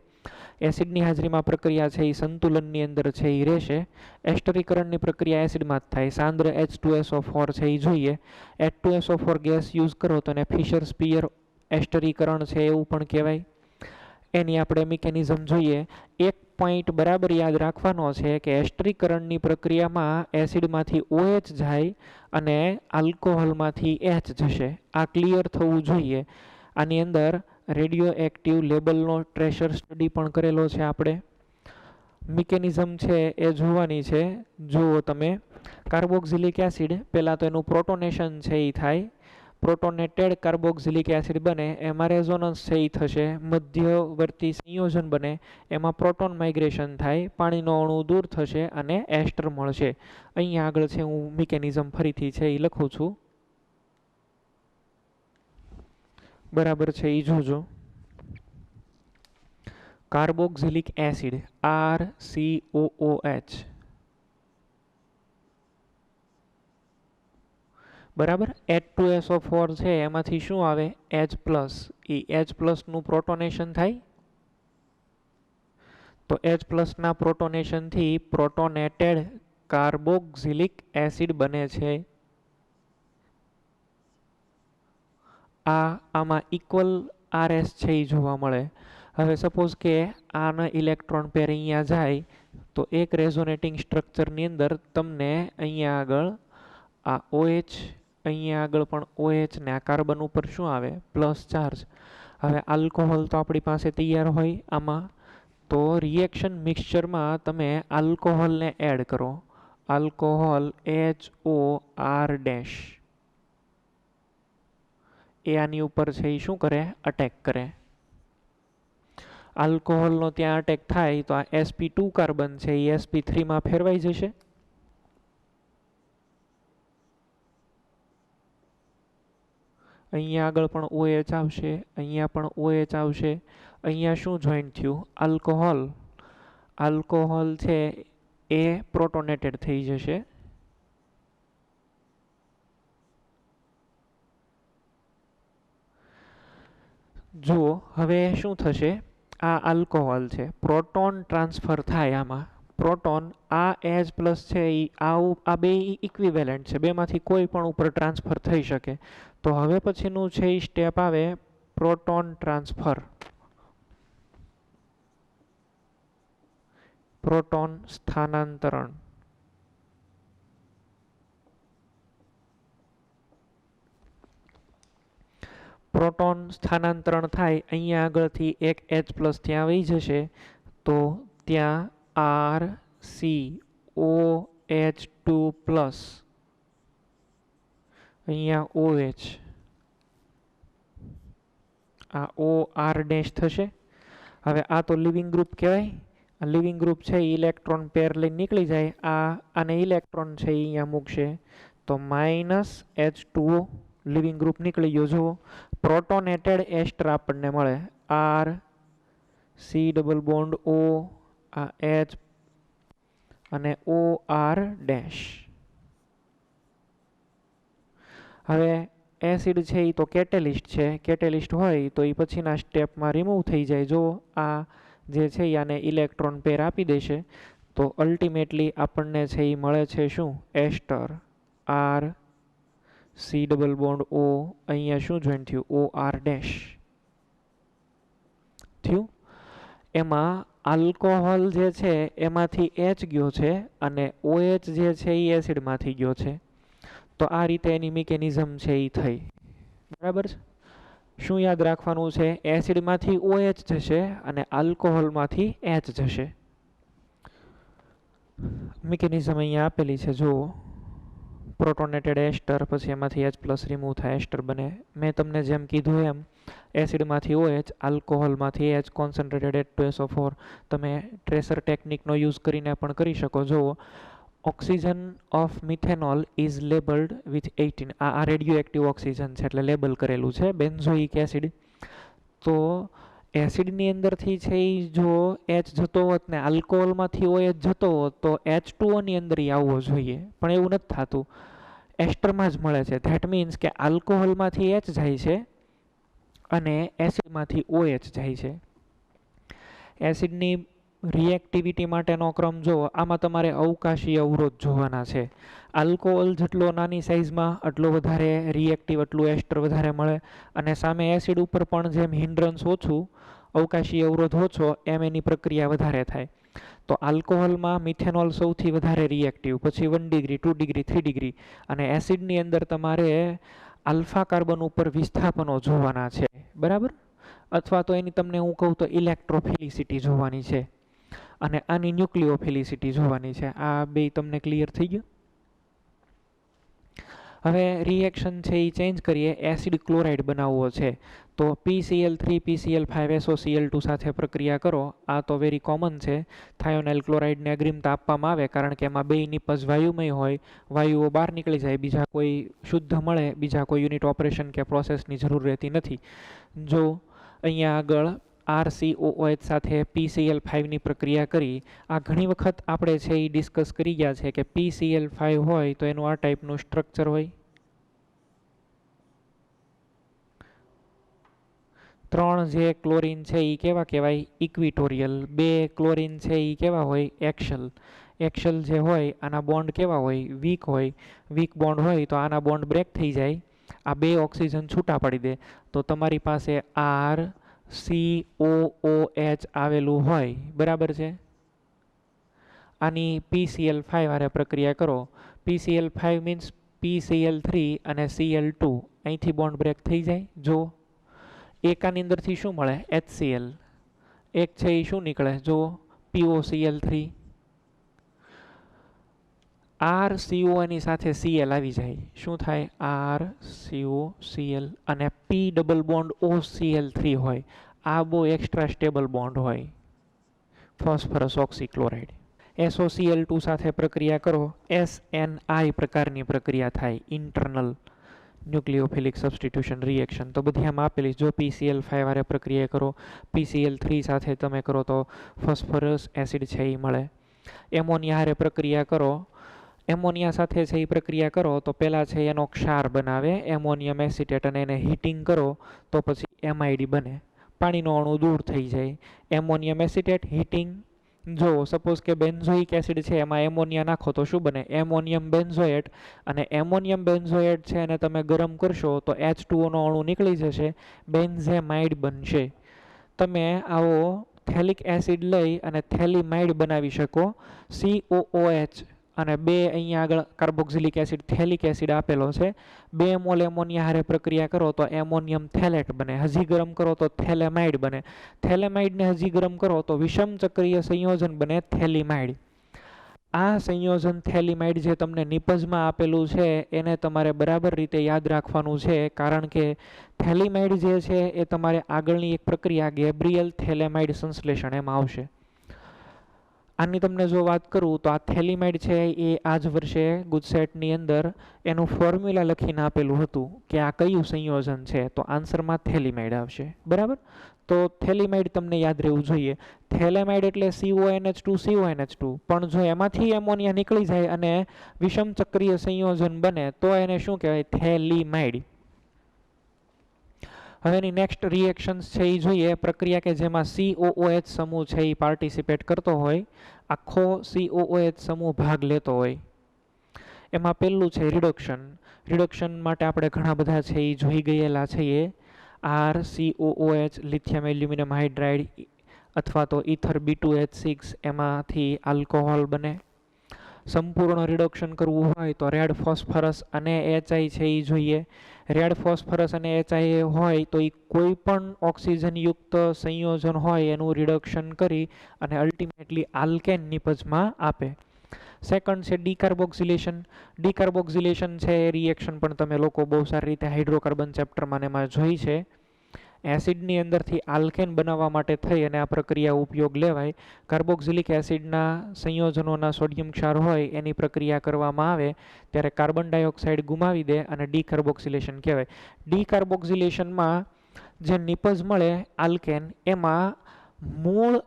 એસિડની હાજરીમાં પ્રક્રિયા છે એ સંતુલનની અંદર છે એ રહેશે. એસ્ટરીકરણની પ્રક્રિયા એસિડમાં જ થાય. સાંદ્ર H2SO4 છે એ જોઈએ. H2SO4 ગેસ યુઝ કરો તો એને ફિશર સ્પિયર એસ્ટરીકરણ છે એવું પણ કહેવાય. એની આપણે મિકેનિઝમ જોઈએ. એક પોઈન્ટ બરાબર યાદ રાખવાનો છે કે એસ્ટરીકરણની પ્રક્રિયામાં એસિડમાંથી OH જાય અને આલ્કોહોલમાંથી H જશે. આ ક્લિયર થવું જોઈએ. આની અંદર રેડિયો એક્ટિવ લેબલનો ટ્રેશર સ્ટડી પણ કરેલો છે આપણે. મિકેનિઝમ છે એ જોવાની છે. જુઓ તમે, કાર્બોક્સિલિક એસિડ પહેલાં તો એનું પ્રોટોનેશન છે એ થાય. પ્રોટોનેટેડ કાર્બોક્સિલિક એસિડ બને, એમાં રેઝોનન્સ છે એ થશે, મધ્યવર્તી સંયોજન બને, એમાં પ્રોટોન માઇગ્રેશન થાય, પાણીનો અણુ દૂર થશે અને એસ્ટર મળશે. અહીંયા આગળ છે હું મિકેનિઝમ ફરીથી છે એ લખું છું, બરાબર છે એ જોજો. કાર્બોક્સિલિક એસિડ RCOOH, બરાબર. H2SO4 છે એમાંથી શું આવે? H+. એ H+નું પ્રોટોનેશન થાય. તો H+ના પ્રોટોનેશનથી પ્રોટોનેટેડ કાર્બોક્સિલિક એસિડ બને છે. આમાં ઇક્વલ RS છે એ જોવા મળે. હવે સપોઝ કે આના ઇલેક્ટ્રોન પેર અહીંયા જાય તો એક રેઝોનેટિંગ સ્ટ્રક્ચરની અંદર તમને અહીંયા આગળ આ OH, અહીંયા આગળ પણ OH ને આ કાર્બન ઉપર શું આવે? Plus charge. હવે આલ્કોહોલ તો આપણી પાસે તૈયાર હોય આમાં, તો રિએક્શન મિક્સચરમાં તમે આલ્કોહોલને એડ કરો. આલ્કોહોલ HOR', એ આની ઉપર છે એ શું કરે? અટેક કરે. આલ્કોહોલનો ત્યાં અટેક થાય તો આ sp2 કાર્બન છે એ sp3માં ફેરવાઈ જશે. અહીંયા આગળ પણ OH આવશે, અહીંયા પણ OH આવશે. અહીંયા શું જોઈન્ટ થયું? આલ્કોહોલ. આલ્કોહોલ છે એ પ્રોટોનેટેડ થઈ જશે. જુઓ હવે શું થશે? આ આલ્કોહોલ છે, પ્રોટોન ટ્રાન્સફર થાય આમાં. પ્રોટોન આ H+ છે એ આ બે ઇક્વિવેલન્ટ છે, બેમાંથી કોઈ પણ ઉપર ટ્રાન્સફર થઈ શકે. તો હવે પછીનું છે એ સ્ટેપ આવે પ્રોટોન ટ્રાન્સફર. પ્રોટોન સ્થાનાંતરણ. પ્રોટોન સ્થાનાંતરણ થાય, અહીંયા આગળથી એક H+ ત્યાં આવી જશે તો ત્યાં RCOH2+, અહીંયા OH, આ OR' થશે. હવે આ તો લિવિંગ ગ્રુપ કહેવાય. આ લિવિંગ ગ્રુપ છે એ ઇલેક્ટ્રોન પેર લઈને નીકળી જાય. આને ઇલેક્ટ્રોન છે એ અહીંયા મૂકશે તો -H2O લિવિંગ ગ્રુપ નીકળી ગયો. જુઓ, પ્રોટોનેટેડ એસ્ટર આપણને મળે. RC↑O, આ H અને OR'. હવે એસિડ છે એ તો કેટેલિસ્ટ છે. કેટેલિસ્ટ હોય તો એ પછીના સ્ટેપમાં રિમૂવ થઈ જાય. જો આ જે છે આને ઇલેક્ટ્રોન પેર આપી દેશે તો અલ્ટિમેટલી આપણને છે એ મળે છે શું? એસ્ટર. RC↑O, અહીંયા શું જોઈન્ટ થયું? OR' થયું. એમાં આલ્કોહોલ જે છે એમાંથી H ગયો છે અને OH જે છે એ એસિડમાંથી ગયો છે. તો આ રીતે એની મિકેનિઝમ છે એ થઈ, બરાબર છે. શું યાદ રાખવાનું છે? એસિડમાંથી OH જશે અને આલ્કોહોલમાંથી H જશે. મિકેનિઝમ અહીંયા આપેલી છે, જુઓ. પ્રોટોનેટેડ એસ્ટર, પછી એમાંથી H+ રિમૂવ થાય, એસ્ટર બને. મેં તમને જેમ કીધું એમ એસિડમાંથી OH, આલ્કોહોલમાંથી H, કોન્સન્ટ્રેટેડ H2SO4. તમે ટ્રેસર ટેકનિકનો યુઝ કરીને પણ કરી શકો. જુઓ, oxygen of methanol is labelled with 18. આ રેડિયો એક્ટિવ ઓક્સિજન છે એટલે લેબલ કરેલું છે. બેન્ઝોઇક એસિડ, તો એસિડની અંદરથી છે એ જો H જતો હોત ને આલ્કોહોલમાંથી OH જતો હોત તો H2O ની અંદર આવવો જોઈએ, પણ એવું નથી થતું, એસ્ટરમાં જ મળે છે. ધેટ મીન્સ કે આલ્કોહોલમાંથી H જાય છે અને એસિડમાંથી OH જાય છે. એસિડની રિએક્ટિવિટી માટેનો ક્રમ જુઓ, આમાં તમારે અવકાશી અવરોધ જોવાના છે. આલ્કોહોલ જેટલો નાની સાઇઝમાં એટલો વધારે રિએક્ટિવ, એટલું એસ્ટર વધારે મળે, અને સામે એસિડ ઉપર પણ જેમ હિન્ડ્રન્સ ઓછું, અવકાશી અવરોધ ઓછો, એમ એની પ્રક્રિયા વધારે થાય. તો આલ્કોહોલમાં મિથેનોલ સૌથી વધારે રિએક્ટિવ, પછી 1 ડિગ્રી, 2 ડિગ્રી, 3 ડિગ્રી, અને એસિડની અંદર તમારે આલ્ફા કાર્બન ઉપર વિસ્થાપનો જોવાના છે, બરાબર. અથવા તો એની તમને હું કહું તો ઇલેક્ટ્રોફિલિસિટી જોવાની છે, અને આની ન્યુક્લિયોફિલિસિટી જોવાની છે. આ બે તમને ક્લિયર થઈ ગયું? હવે રિએક્શન છે એ ચેન્જ કરીએ. એસિડ ક્લોરાઇડ બનાવવો છે તો PCl3 PCl5 SOCl2 સાથે પ્રક્રિયા કરો. આ તો વેરી કોમન છે. થાયોનાઇલ ક્લોરાઇડને અગ્રિમતા આપવામાં આવે કારણ કે એમાં બે નિપજ વાયુમય હોય, વાયુઓ બહાર નીકળી જાય, બીજા કોઈ શુદ્ધ મળે, બીજા કોઈ યુનિટ ઓપરેશન કે પ્રોસેસની જરૂર રહેતી નથી. જો અહીંયા આગળ RCOOH સાથે PCl5ની પ્રક્રિયા કરી. આ ઘણી વખત આપણે છે એ ડિસ્કસ કરી ગયા છે કે PCl5 હોય તો એનું આ ટાઈપનું સ્ટ્રક્ચર હોય. 3 જે ક્લોરીન છે એ કેવા કહેવાય? ઇક્વિટોરિયલ. 2 ક્લોરીન છે એ કેવા હોય? એક્શલ. એક્શલ જે હોય આના બોન્ડ કેવા હોય? વીક હોય. વીક બોન્ડ હોય તો આના બોન્ડ બ્રેક થઈ જાય, આ 2 ઓક્સિજન છૂટા પાડી દે, તો તમારી પાસે RCOOH આવેલું હોય, બરાબર છે. આની PCl5 હારે પ્રક્રિયા કરો. PCl5 મીન્સ PCl3 અને Cl2, અહીંથી બોન્ડ બ્રેક થઈ જાય. જો એક આની અંદરથી શું મળે? HCl. એક છે એ શું નીકળે? જો POCl3. RCO ની સાથે Cl આવી જાય, શું થાય? RCOCl. અને P ડબલ બોન્ડ OCl3 હોય. આ બહુ એક્સ્ટ્રા સ્ટેબલ બોન્ડ હોય, ફોસ્ફરસ ઓક્સીક્લોરાઇડ. SOCl2 સાથે પ્રક્રિયા કરો, SNI પ્રકારની પ્રક્રિયા થાય, ઇન્ટરનલ ન્યુક્લિયોફિલિક સબસ્ટિટ્યુશન રિએક્શન. તો બધી આમાં આપેલી. જો PCl5 હારે પ્રક્રિયા કરો, PCl3 સાથે તમે કરો તો ફોસ્ફરસ એસિડ છે એ મળે. એમોનિયા હારે પ્રક્રિયા કરો, એમોનિયા સાથે છે એ પ્રક્રિયા કરો તો પહેલાં છે એનો ક્ષાર બનાવે, એમોનિયમ એસિટેટ, અને એને હીટિંગ કરો તો પછી MID બને, પાણીનો અણુ દૂર થઈ જાય. Ammonium acetate, heating. જો સપોઝ કે બેન્ઝોઇક એસિડ છે એમાં એમોનિયા નાખો તો શું બને? Ammonium benzoate. અને એમોનિયમ બેન્ઝોએટ છે એને તમે ગરમ કરશો તો H2O નો અણુ નીકળી જશે, બેન્ઝેમાઇડ બનશે. તમે આવો થેલિક એસિડ લઈ અને થેલિમાઇડ બનાવી શકો. COOH અને 2 અહીંયા આગળ કાર્બોક્સિલિક એસિડ, થેલિક એસિડ આપેલો છે. 2 મોલ એમોનિયા હારે પ્રક્રિયા કરો તો એમોનિયમ થેલેટ બને. હજી ગરમ કરો તો થેલેમાઇડ બને. થેલેમાઇડને હજી ગરમ કરો તો વિષમ ચક્રીય સંયોજન બને, થેલિમાઇડ. આ સંયોજન થેલિમાઇડ જે તમને નિપજમાં આપેલું છે એને તમારે બરાબર રીતે યાદ રાખવાનું છે, કારણ કે થેલિમાઇડ જે છે એ તમારે આગળની એક પ્રક્રિયા ગેબ્રિયલ થેલેમાઇડ સંશ્લેષણ એમાં આવશે. આની તમને જો વાત કરું તો આ થેલિમાઇડ છે એ આ જ વર્ષે ગુજસેટની અંદર એનું ફોર્મ્યુલા લખીને આપેલું હતું કે આ કયું સંયોજન છે, તો આન્સરમાં થેલિમાઇડ આવશે, બરાબર. તો થેલિમાઇડ તમને યાદ રહેવું જોઈએ. થેલેમાઇડ એટલે CONH2 પણ જો એમાંથી એમોનિયા નીકળી જાય અને વિષમ ચક્રીય સંયોજન બને તો એને શું કહેવાય? થેલિમાઇડ. હવે એની નેક્સ્ટ રિએક્શન્સ છે એ જોઈએ. પ્રક્રિયા કે જેમાં COOH સમૂહ છે એ પાર્ટિસિપેટ કરતો હોય, આખો COOH સમૂહ ભાગ લેતો હોય. એમાં પહેલું છે રિડક્શન. રિડક્શન માટે આપણે ઘણા બધા છે એ જોઈ ગયેલા છીએ. RCOOH, લિથિયમ એલ્યુમિનિયમ હાઇડ્રાઇડ અથવા તો ઇથર B2H6, એમાંથી આલ્કોહોલ બને. સંપૂર્ણ રિડક્શન કરવું હોય તો રેડ ફોસ્ફરસ અને HI છે એ જોઈએ. રેડ ફોસ્ફરસ અને HI હોય તો એ કોઈ પણ ઓક્સિજનયુક્ત સંયોજન હોય એનું રિડક્શન કરી અને અલ્ટિમેટલી આલ્કેન નિપજમાં આપે. સેકન્ડ છે ડીકાર્બોક્સિલેશન. ડીકાર્બોક્સિલેશન છે એ રિએક્શન પણ તમે લોકો બહુ સારી રીતે હાઇડ્રોકાર્બન ચેપ્ટરમાં ને એમાં જોઈ છે. એસિડની અંદરથી આલ્કેન બનાવવા માટે થઈ અને આ પ્રક્રિયા ઉપયોગ લેવાય. કાર્બોક્સિલિક એસિડના સંયોજનોના સોડિયમ ક્ષાર હોય એની પ્રક્રિયા કરવામાં આવે ત્યારે કાર્બન ડાયોક્સાઇડ ગુમાવી દે અને ડીકાર્બોક્સિલેશન કહેવાય. ડીકાર્બોક્સિલેશનમાં જે નિપજ મળે આલ્કેન એમાં મૂળ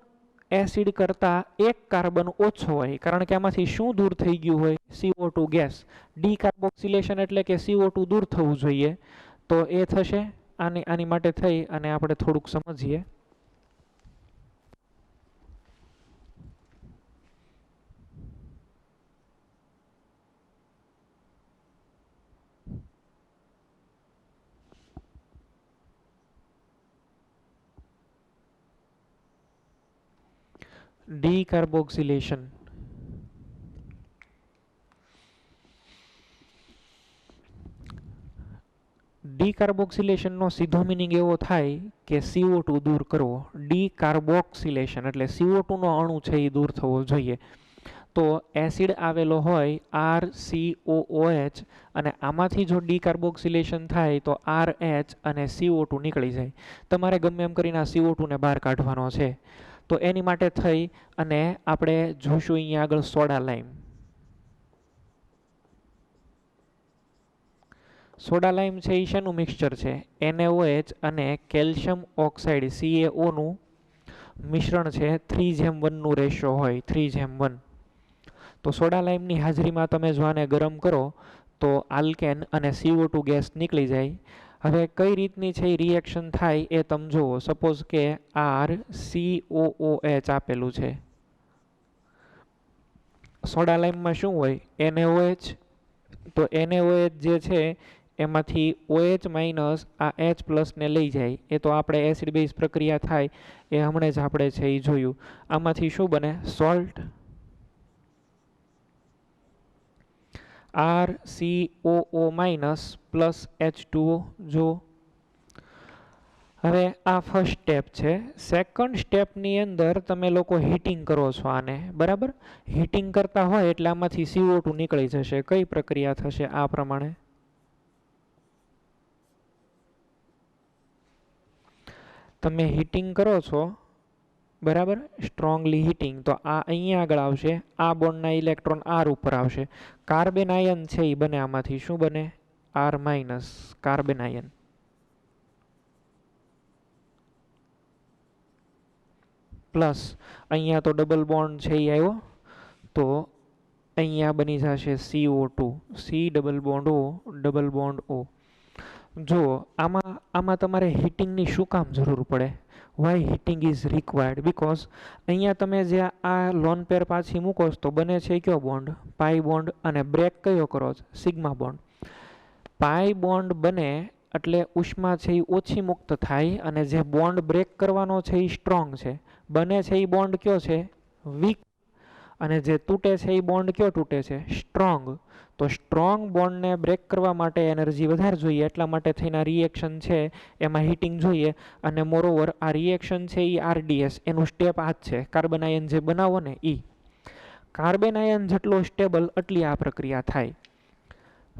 એસિડ કરતાં એક કાર્બન ઓછો હોય, કારણ કે આમાંથી શું દૂર થઈ ગયું હોય? CO2 gas. ડીકાર્બોક્સિલેશન એટલે કે CO2 દૂર થવું જોઈએ, તો એ થશે. આની માટે થઈ અને આપણે થોડુંક સમજીએ. ડીકાર્બોક્સિલેશન ડીકાર્બોક્સિલેશનનો સીધો મિનિંગ એવો થાય કે CO2 દૂર કરવો. ડીકાર્બોક્સિલેશન એટલે CO2 નો અણુ છે એ દૂર થવો જોઈએ. તો એસિડ આવેલો હોય RCOOH અને આમાંથી જો ડીકાર્બોક્સિલેશન થાય તો RH અને CO2 નીકળી જાય. તમારે ગમે એમ કરીને આ CO2 ને બહાર કાઢવાનો છે. તો એની માટે થઈ અને આપણે જોઈશું અહીંયા આગળ સોડા લાઈમ. સોડા લાઈમ છે એ શેનું મિક્સચર છે? NaOH અને કેલ્શિયમ ઓક્સાઇડ CaO નું મિશ્રણ છે. 3:1 નું રેશિયો હોય, 3:1. તો સોડા લાઈમની હાજરીમાં તમે જો આને ગરમ કરો તો આલ્કેન અને CO2 ગેસ નીકળી જાય. હવે કઈ રીતની છે એ રિએક્શન થાય એ તમે જુઓ. સપોઝ કે RCOOH આપેલું છે. સોડા લાઈમમાં શું હોય? NaOH. તો NaOH જે છે એમાંથી OH માઇનસ આ H પ્લસને લઈ જાય. એ તો આપણે એસિડ બેઝ પ્રક્રિયા થાય એ હમણાં જ આપણે છે એ જોયું. આમાંથી શું બને? Salt. RCOO minus plus H2O. જો હવે આ ફર્સ્ટ સ્ટેપ છે. સેકન્ડ સ્ટેપની અંદર તમે લોકો હીટિંગ કરો છો આને, બરાબર? હીટિંગ કરતા હોય એટલે આમાંથી CO2 નીકળી જશે. કઈ પ્રક્રિયા થશે? આ પ્રમાણે. તમે હીટિંગ કરો છો, બરાબર? સ્ટ્રોંગલી હીટિંગ, તો આ અહીંયા આગળ આવશે. આ બોન્ડના ઇલેક્ટ્રોન R ઉપર આવશે. કાર્બન આયન છે એ બને આમાંથી. શું બને? R minus carbon ion. Plus અહીંયા તો ડબલ બોન્ડ છે એ આવ્યો, તો અહીંયા બની જશે CO2. C double bond O double bond O. જો આમાં તમારે હીટિંગની શું કામ જરૂર પડે? Why heating is required? Because અહીંયા તમે જે આ લોન પેર પાછી મૂકો તો બને છે કયો બોન્ડ? પાઈ બોન્ડ. અને બ્રેક કયો કરો? Sigma bond. પાઈ બોન્ડ બને એટલે ઉષ્મા છે એ ઓછી મુક્ત થાય અને જે બોન્ડ બ્રેક કરવાનો છે એ સ્ટ્રોંગ છે. બને છે એ બોન્ડ કયો છે? વીક. અને જે તૂટે છે એ બોન્ડ કયો તૂટે છે? સ્ટ્રોંગ. તો સ્ટ્રોંગ બોન્ડને બ્રેક કરવા માટે એનર્જી વધારે જોઈએ, એટલા માટે થઈને રિએક્શન છે એમાં હીટિંગ જોઈએ. અને મોરોવર આ રિએક્શન છે એ RDS, એનું સ્ટેપ આ જ છે. કાર્બન આયન જે બનાવો ને એ કાર્બન આયન જેટલો સ્ટેબલ એટલી આ પ્રક્રિયા થાય.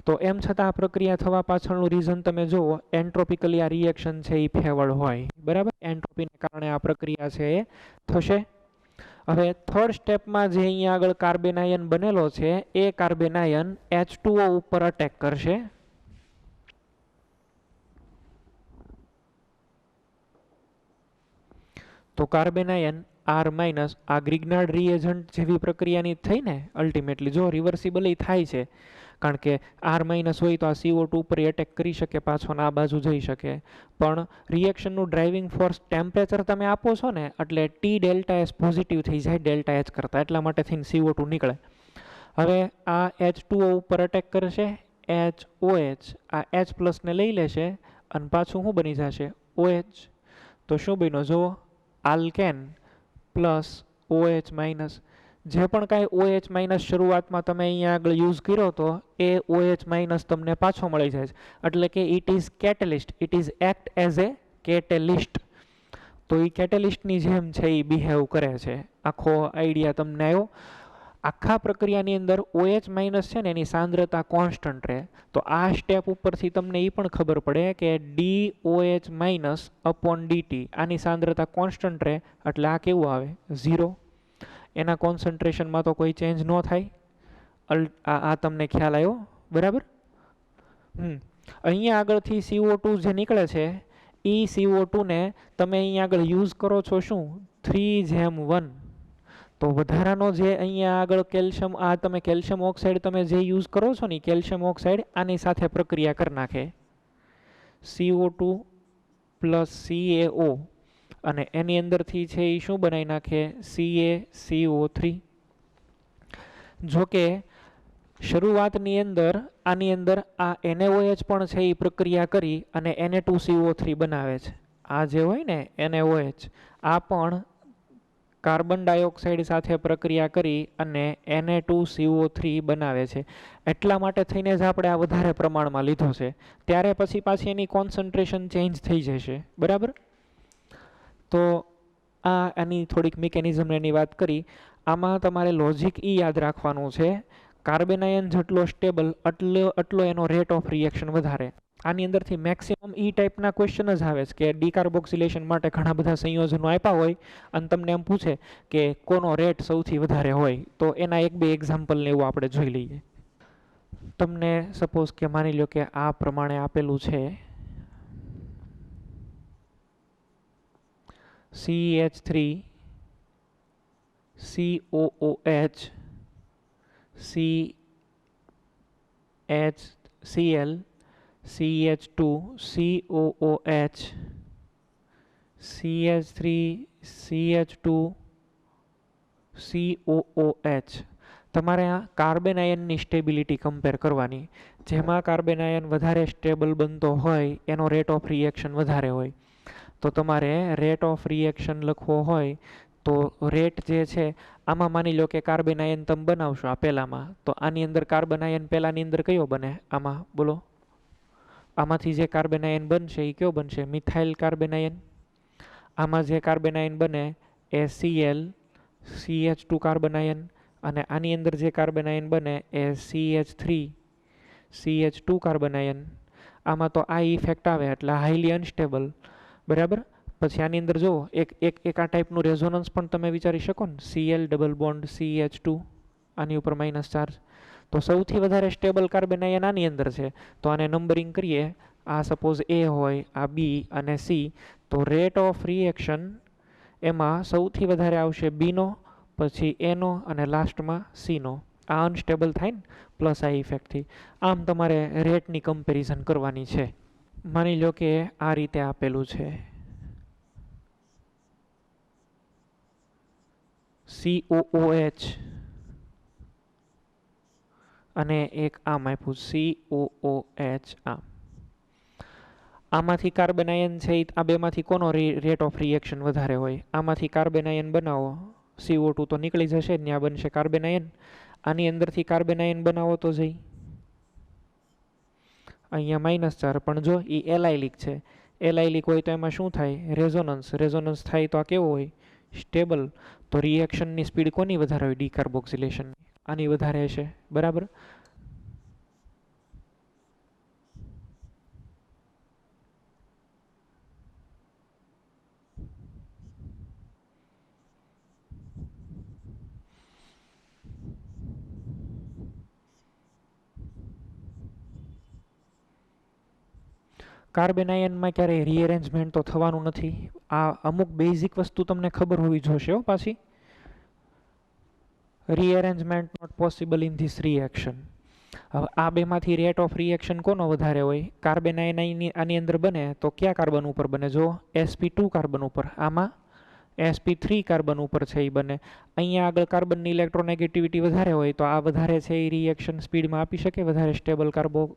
તો એમ છતાં આ પ્રક્રિયા થવા પાછળનું રીઝન તમે જુઓ, એન્ટ્રોપિકલી આ રિએક્શન છે એ ફેવર્ડ હોય, બરાબર? એન્ટ્રોપીને કારણે આ પ્રક્રિયા છે એ થશે. હવે થર્ડ સ્ટેપમાં જે અહીંયા આગળ કાર્બન આયન બનેલો છે એ કાર્બન આયન H2O ઉપર અટેક કરશે. તો કાર્બન આયન R માઇનસ આ ગ્રિગ્નાર્ડ રિએજન્ટ જેવી પ્રક્રિયાની થઈ ને અલ્ટિમેટલી. જો રિવર્સિબલ થાય છે, કારણ કે R માઇનસ હોય તો આ CO2 ઉપર એટેક કરી શકે પાછો ને આ બાજુ જઈ શકે. પણ રિએક્શનનું ડ્રાઇવિંગ ફોર્સ ટેમ્પરેચર તમે આપો છો ને એટલે T ડેલ્ટા S પોઝિટિવ થઈ જાય ડેલ્ટા H કરતાં, એટલા માટે થઈને CO2 નીકળે. હવે આ H2O ઉપર અટેક કરશે. HOH આ H પ્લસને લઈ લેશે અને પાછું શું બની જશે? OH. તો શું બન્યો? જુઓ, આલ્કેન પ્લસ OH માઇનસ. જે પણ કાંઈ OH માઇનસ શરૂઆતમાં તમે અહીંયા આગળ યુઝ કર્યો હતો એ OH માઇનસ તમને પાછો મળી જાય છે, એટલે કે it is catalyst, it is act as a catalyst. તો એ કેટેલિસ્ટની જેમ છે એ બિહેવ કરે છે. આખો આઈડિયા તમને આવ્યો. આખા પ્રક્રિયાની અંદર OH માઇનસ છે ને એની સાંદ્રતા કોન્સ્ટન્ટ રહે. તો આ સ્ટેપ ઉપરથી તમને એ પણ ખબર પડે કે DOH માઇનસ અપોન DT આની સાંદ્રતા કોન્સ્ટન્ટ રહે, એટલે આ કેવું આવે? 0. એના કોન્સન્ટ્રેશનમાં તો કોઈ ચેન્જ ન થાય. આ તમને ખ્યાલ આવ્યો? બરાબર. અહીંયા આગળથી CO2 જે નીકળે છે એ CO2 ને તમે અહીંયા આગળ યુઝ કરો છો શું? 3:1. તો વધારાનો જે અહીંયા આગળ કેલ્શિયમ, આ તમે કેલ્શિયમ ઓક્સાઇડ તમે જે યુઝ કરો છો ને કેલ્શિયમ ઓક્સાઇડ આની સાથે પ્રક્રિયા કરી નાખે. CO2 પ્લસ CaO અને એની અંદરથી છે એ શું બનાવી નાખે? CaCO3. જોકે શરૂઆતની અંદર આની અંદર આ NaOH પણ છે એ પ્રક્રિયા કરી અને Na2CO3 બનાવે છે. આ જે હોય ને NaOH આ પણ કાર્બન ડાયોક્સાઇડ સાથે પ્રક્રિયા કરી અને Na2CO3 બનાવે છે. એટલા માટે થઈને જ આપણે આ વધારે પ્રમાણમાં લીધો છે. ત્યારે પછી પાછી એની કોન્સન્ટ્રેશન ચેન્જ થઈ જશે. બરાબર. તો આની થોડીક મિકેનિઝમની વાત કરી. આમાં તમારે લોજિક એ યાદ રાખવાનું છે, કાર્બન આયન જેટલો સ્ટેબલ એટલો એનો રેટ ઓફ રિએક્શન વધારે. આની અંદરથી મેક્સિમમ ઈ ટાઈપના ક્વેશ્ચન જ આવે છે કે ડીકાર્બોક્સિલેશન માટે ઘણા બધા સંયોજનો આપ્યા હોય અને તમને એમ પૂછે કે કોનો રેટ સૌથી વધારે હોય, તો એના 1-2 એક્ઝામ્પલને એવું આપણે જોઈ લઈએ. તમને સપોઝ કે માની લો કે આ પ્રમાણે આપેલું છે CH3 COOH CHCl CH2 COOH CH3 CH2 COOH. તમારે આ કાર્બન આયનની સ્ટેબિલિટી કમ્પેર કરવાની. જેમાં કાર્બન આયન વધારે સ્ટેબલ બનતો હોય એનો રેટ ઓફ રિએક્શન વધારે હોય. તો તમારે રેટ ઓફ રિએક્શન લખવો હોય તો રેટ જે છે આમાં માની લો કે કાર્બન આયન તમે બનાવશો આ પહેલામાં, તો આની અંદર કાર્બન આયન પહેલાની અંદર કયો બને? આમાં બોલો. આમાંથી જે કાર્બન આયન બનશે એ કયો બનશે? Methyl carbon ion. આમાં જે કાર્બન આયન બને એ Cl CH2 કાર્બન આયન, અને આની અંદર જે કાર્બન આયન બને એ CH3 CH2 કાર્બન આયન. આમાં તો આ ઇફેક્ટ આવે એટલે હાઈલી અનસ્ટેબલ. બરાબર. પછી આની અંદર જો એક આ ટાઈપનું રેઝોનન્સ પણ તમે વિચારી શકો ને, Cl ડબલ બોન્ડ CH2 આની ઉપર માઇનસ ચાર્જ. તો સૌથી વધારે સ્ટેબલ કાર્બન આયન આની અંદર છે. તો આને નંબરિંગ કરીએ. આ સપોઝ A હોય, આ B અને C. તો રેટ ઓફ રિએક્શન એમાં સૌથી વધારે આવશે B નો, પછી A નો અને લાસ્ટમાં C નો. આ અનસ્ટેબલ થાય ને પ્લસ આ ઇફેક્ટથી. આમ તમારે રેટની કમ્પેરિઝન કરવાની છે. માની લો કે આ રીતે આપેલું છે COOH અને એક આમ આપ્યું COOH. આમાંથી કાર્બન આયન છે આ બેમાંથી કોનો રેટ ઓફ રિએક્શન વધારે હોય? આમાંથી કાર્બન આયન બનાવો, CO2 તો નીકળી જશે, ત્યાં બનશે કાર્બન આયન. આની અંદરથી કાર્બન આયન બનાવો તો જઈ અહીંયા -4, પણ જો એ એલાઇલિક છે. એલાઇલિક હોય તો એમાં શું થાય? રેઝોનન્સ. રેઝોનન્સ થાય તો આ કેવો હોય? સ્ટેબલ. તો રિએક્શનની સ્પીડ કોની વધારે હોય? ડીકાર્બોક્સિલેશન. આની વધારે હશે. બરાબર. કાર્બન આયનમાં ક્યારેય રીઅરેન્જમેન્ટ તો થવાનું નથી. આ અમુક બેઝિક વસ્તુ તમને ખબર હોવી જોશે પાછી. Rearrangement not possible in this reaction. હવે આ બેમાંથી રેટ ઓફ રિએક્શન કોનો વધારે હોય? કાર્બન આયન આની અંદર બને તો કયા કાર્બન ઉપર બને? જો sp2 કાર્બન ઉપર. આમાં sp3 કાર્બન ઉપર છે એ બને. અહીંયા આગળ કાર્બનની ઇલેક્ટ્રોનેગેટિવિટી વધારે હોય તો આ વધારે છે એ રિએક્શન સ્પીડમાં આપી શકે, વધારે સ્ટેબલ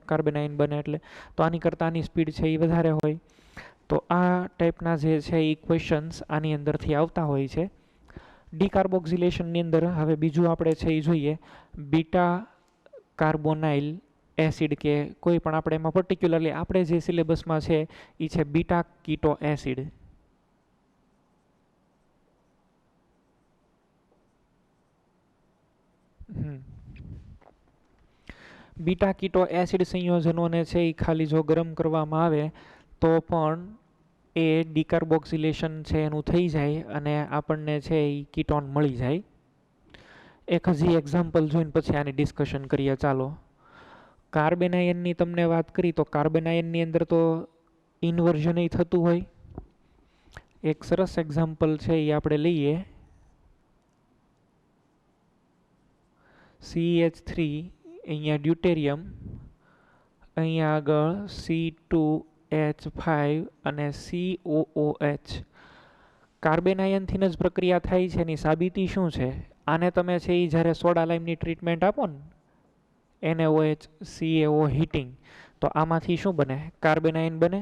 કાર્બન આયન બને એટલે. તો આની કરતાં આની સ્પીડ છે એ વધારે હોય. તો આ ટાઈપના જે છે એ ક્વેશ્ચન્સ આની અંદરથી આવતા હોય છે. ડીકાર્બોક્સિલેશનની અંદર હવે બીજું આપણે છે એ જોઈએ બીટા કાર્બોનાઇલ એસિડ કે કોઈ પણ આપણે એમાં પર્ટિક્યુલરલી આપણે જે સિલેબસમાં છે એ છે beta keto acid. Beta keto acid સંયોજનોને છે એ ખાલી જો ગરમ કરવામાં આવે તો પણ એ ડીકાર્બોક્સિલેશન છે એનું થઈ જાય અને આપણને છે એ કીટોન મળી જાય. એક હજી એક્ઝામ્પલ જોઈને પછી આની ડિસ્કશન કરીએ. ચાલો, કાર્બન આયનની તમને વાત કરી તો કાર્બન આયનની અંદર તો ઇન્વર્ઝન થતું હોય. એક સરસ એક્ઝામ્પલ છે એ આપણે લઈએ CH3, અહીંયા ડ્યુટેરિયમ, અહીંયા આગળ C2H5 અને COOH. કાર્બન આયનથી જ પ્રક્રિયા થાય છે. એની સાબિતી શું છે? આને તમે છે એ જ્યારે સોડા લાઇમની ટ્રીટમેન્ટ આપો ને NaOH CaO હીટિંગ, તો આમાંથી શું બને? કાર્બન આયન બને.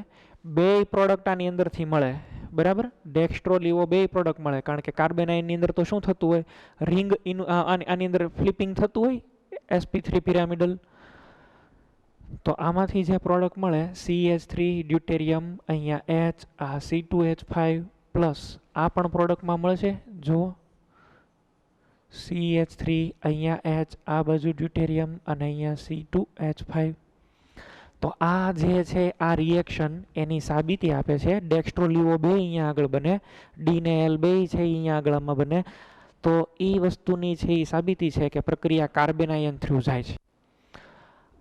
બે પ્રોડક્ટ આની અંદરથી મળે, બરાબર? ડેક્સ્ટ્રો લીવો બે પ્રોડક્ટ મળે, કારણ કે કાર્બન આયનની અંદર તો શું થતું હોય? રિંગ આની અંદર ફ્લિપિંગ થતું હોય sp3 પિરામિડલ. તો આમાંથી જે પ્રોડક્ટ મળે CH3 ડ્યુટેરિયમ, અહીંયા H, આ C2H5 પ્લસ આ પણ પ્રોડક્ટમાં મળશે. જો CH3, અહીંયા H, આ બાજુ ડ્યુટેરિયમ અને અહીંયા C2H5. તો આ જે છે આ રિએક્શન એની સાબિતી આપે છે. ડેક્સ્ટ્રો લીવો બે અહીંયા આગળ બને, ડી ને એલ બે છે અહીંયા આગળ આમાં બને. તો એ વસ્તુની છે એ સાબિતી છે કે પ્રક્રિયા કાર્બન આયન થ્રુ જાય છે.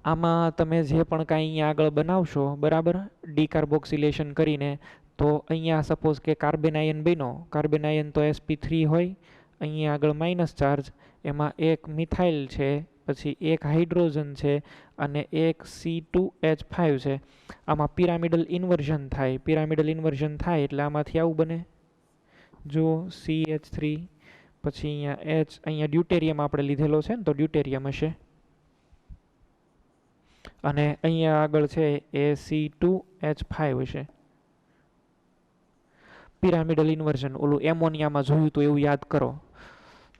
આમાં તમે જે પણ કાંઈ અહીંયા આગળ બનાવશો, બરાબર, ડીકાર્બોક્સિલેશન કરીને, તો અહીંયા સપોઝ કે કાર્બન આયન બન્યો, કાર્બન આયન તો sp3 હોય, અહીંયા આગળ માઇનસ ચાર્જ, એમાં એક મિથાઇલ છે, પછી એક હાઇડ્રોજન છે અને એક C2H5 છે. આમાં પિરામિડલ ઇન્વર્ઝન થાય. પિરામિડલ ઇન્વર્ઝન થાય એટલે આમાંથી આવું બને. જો CH3, પછી અહીંયા H, અહીંયા ડ્યુટેરિયમ આપણે લીધેલો છે ને, તો ડ્યુટેરિયમ હશે. અને અહીંયા આગળ છે એ C2H5 હશે. પિરામિડલ ઇન્વર્ઝન ઓલું એમોનિયામાં જોયું તો એવું યાદ કરો.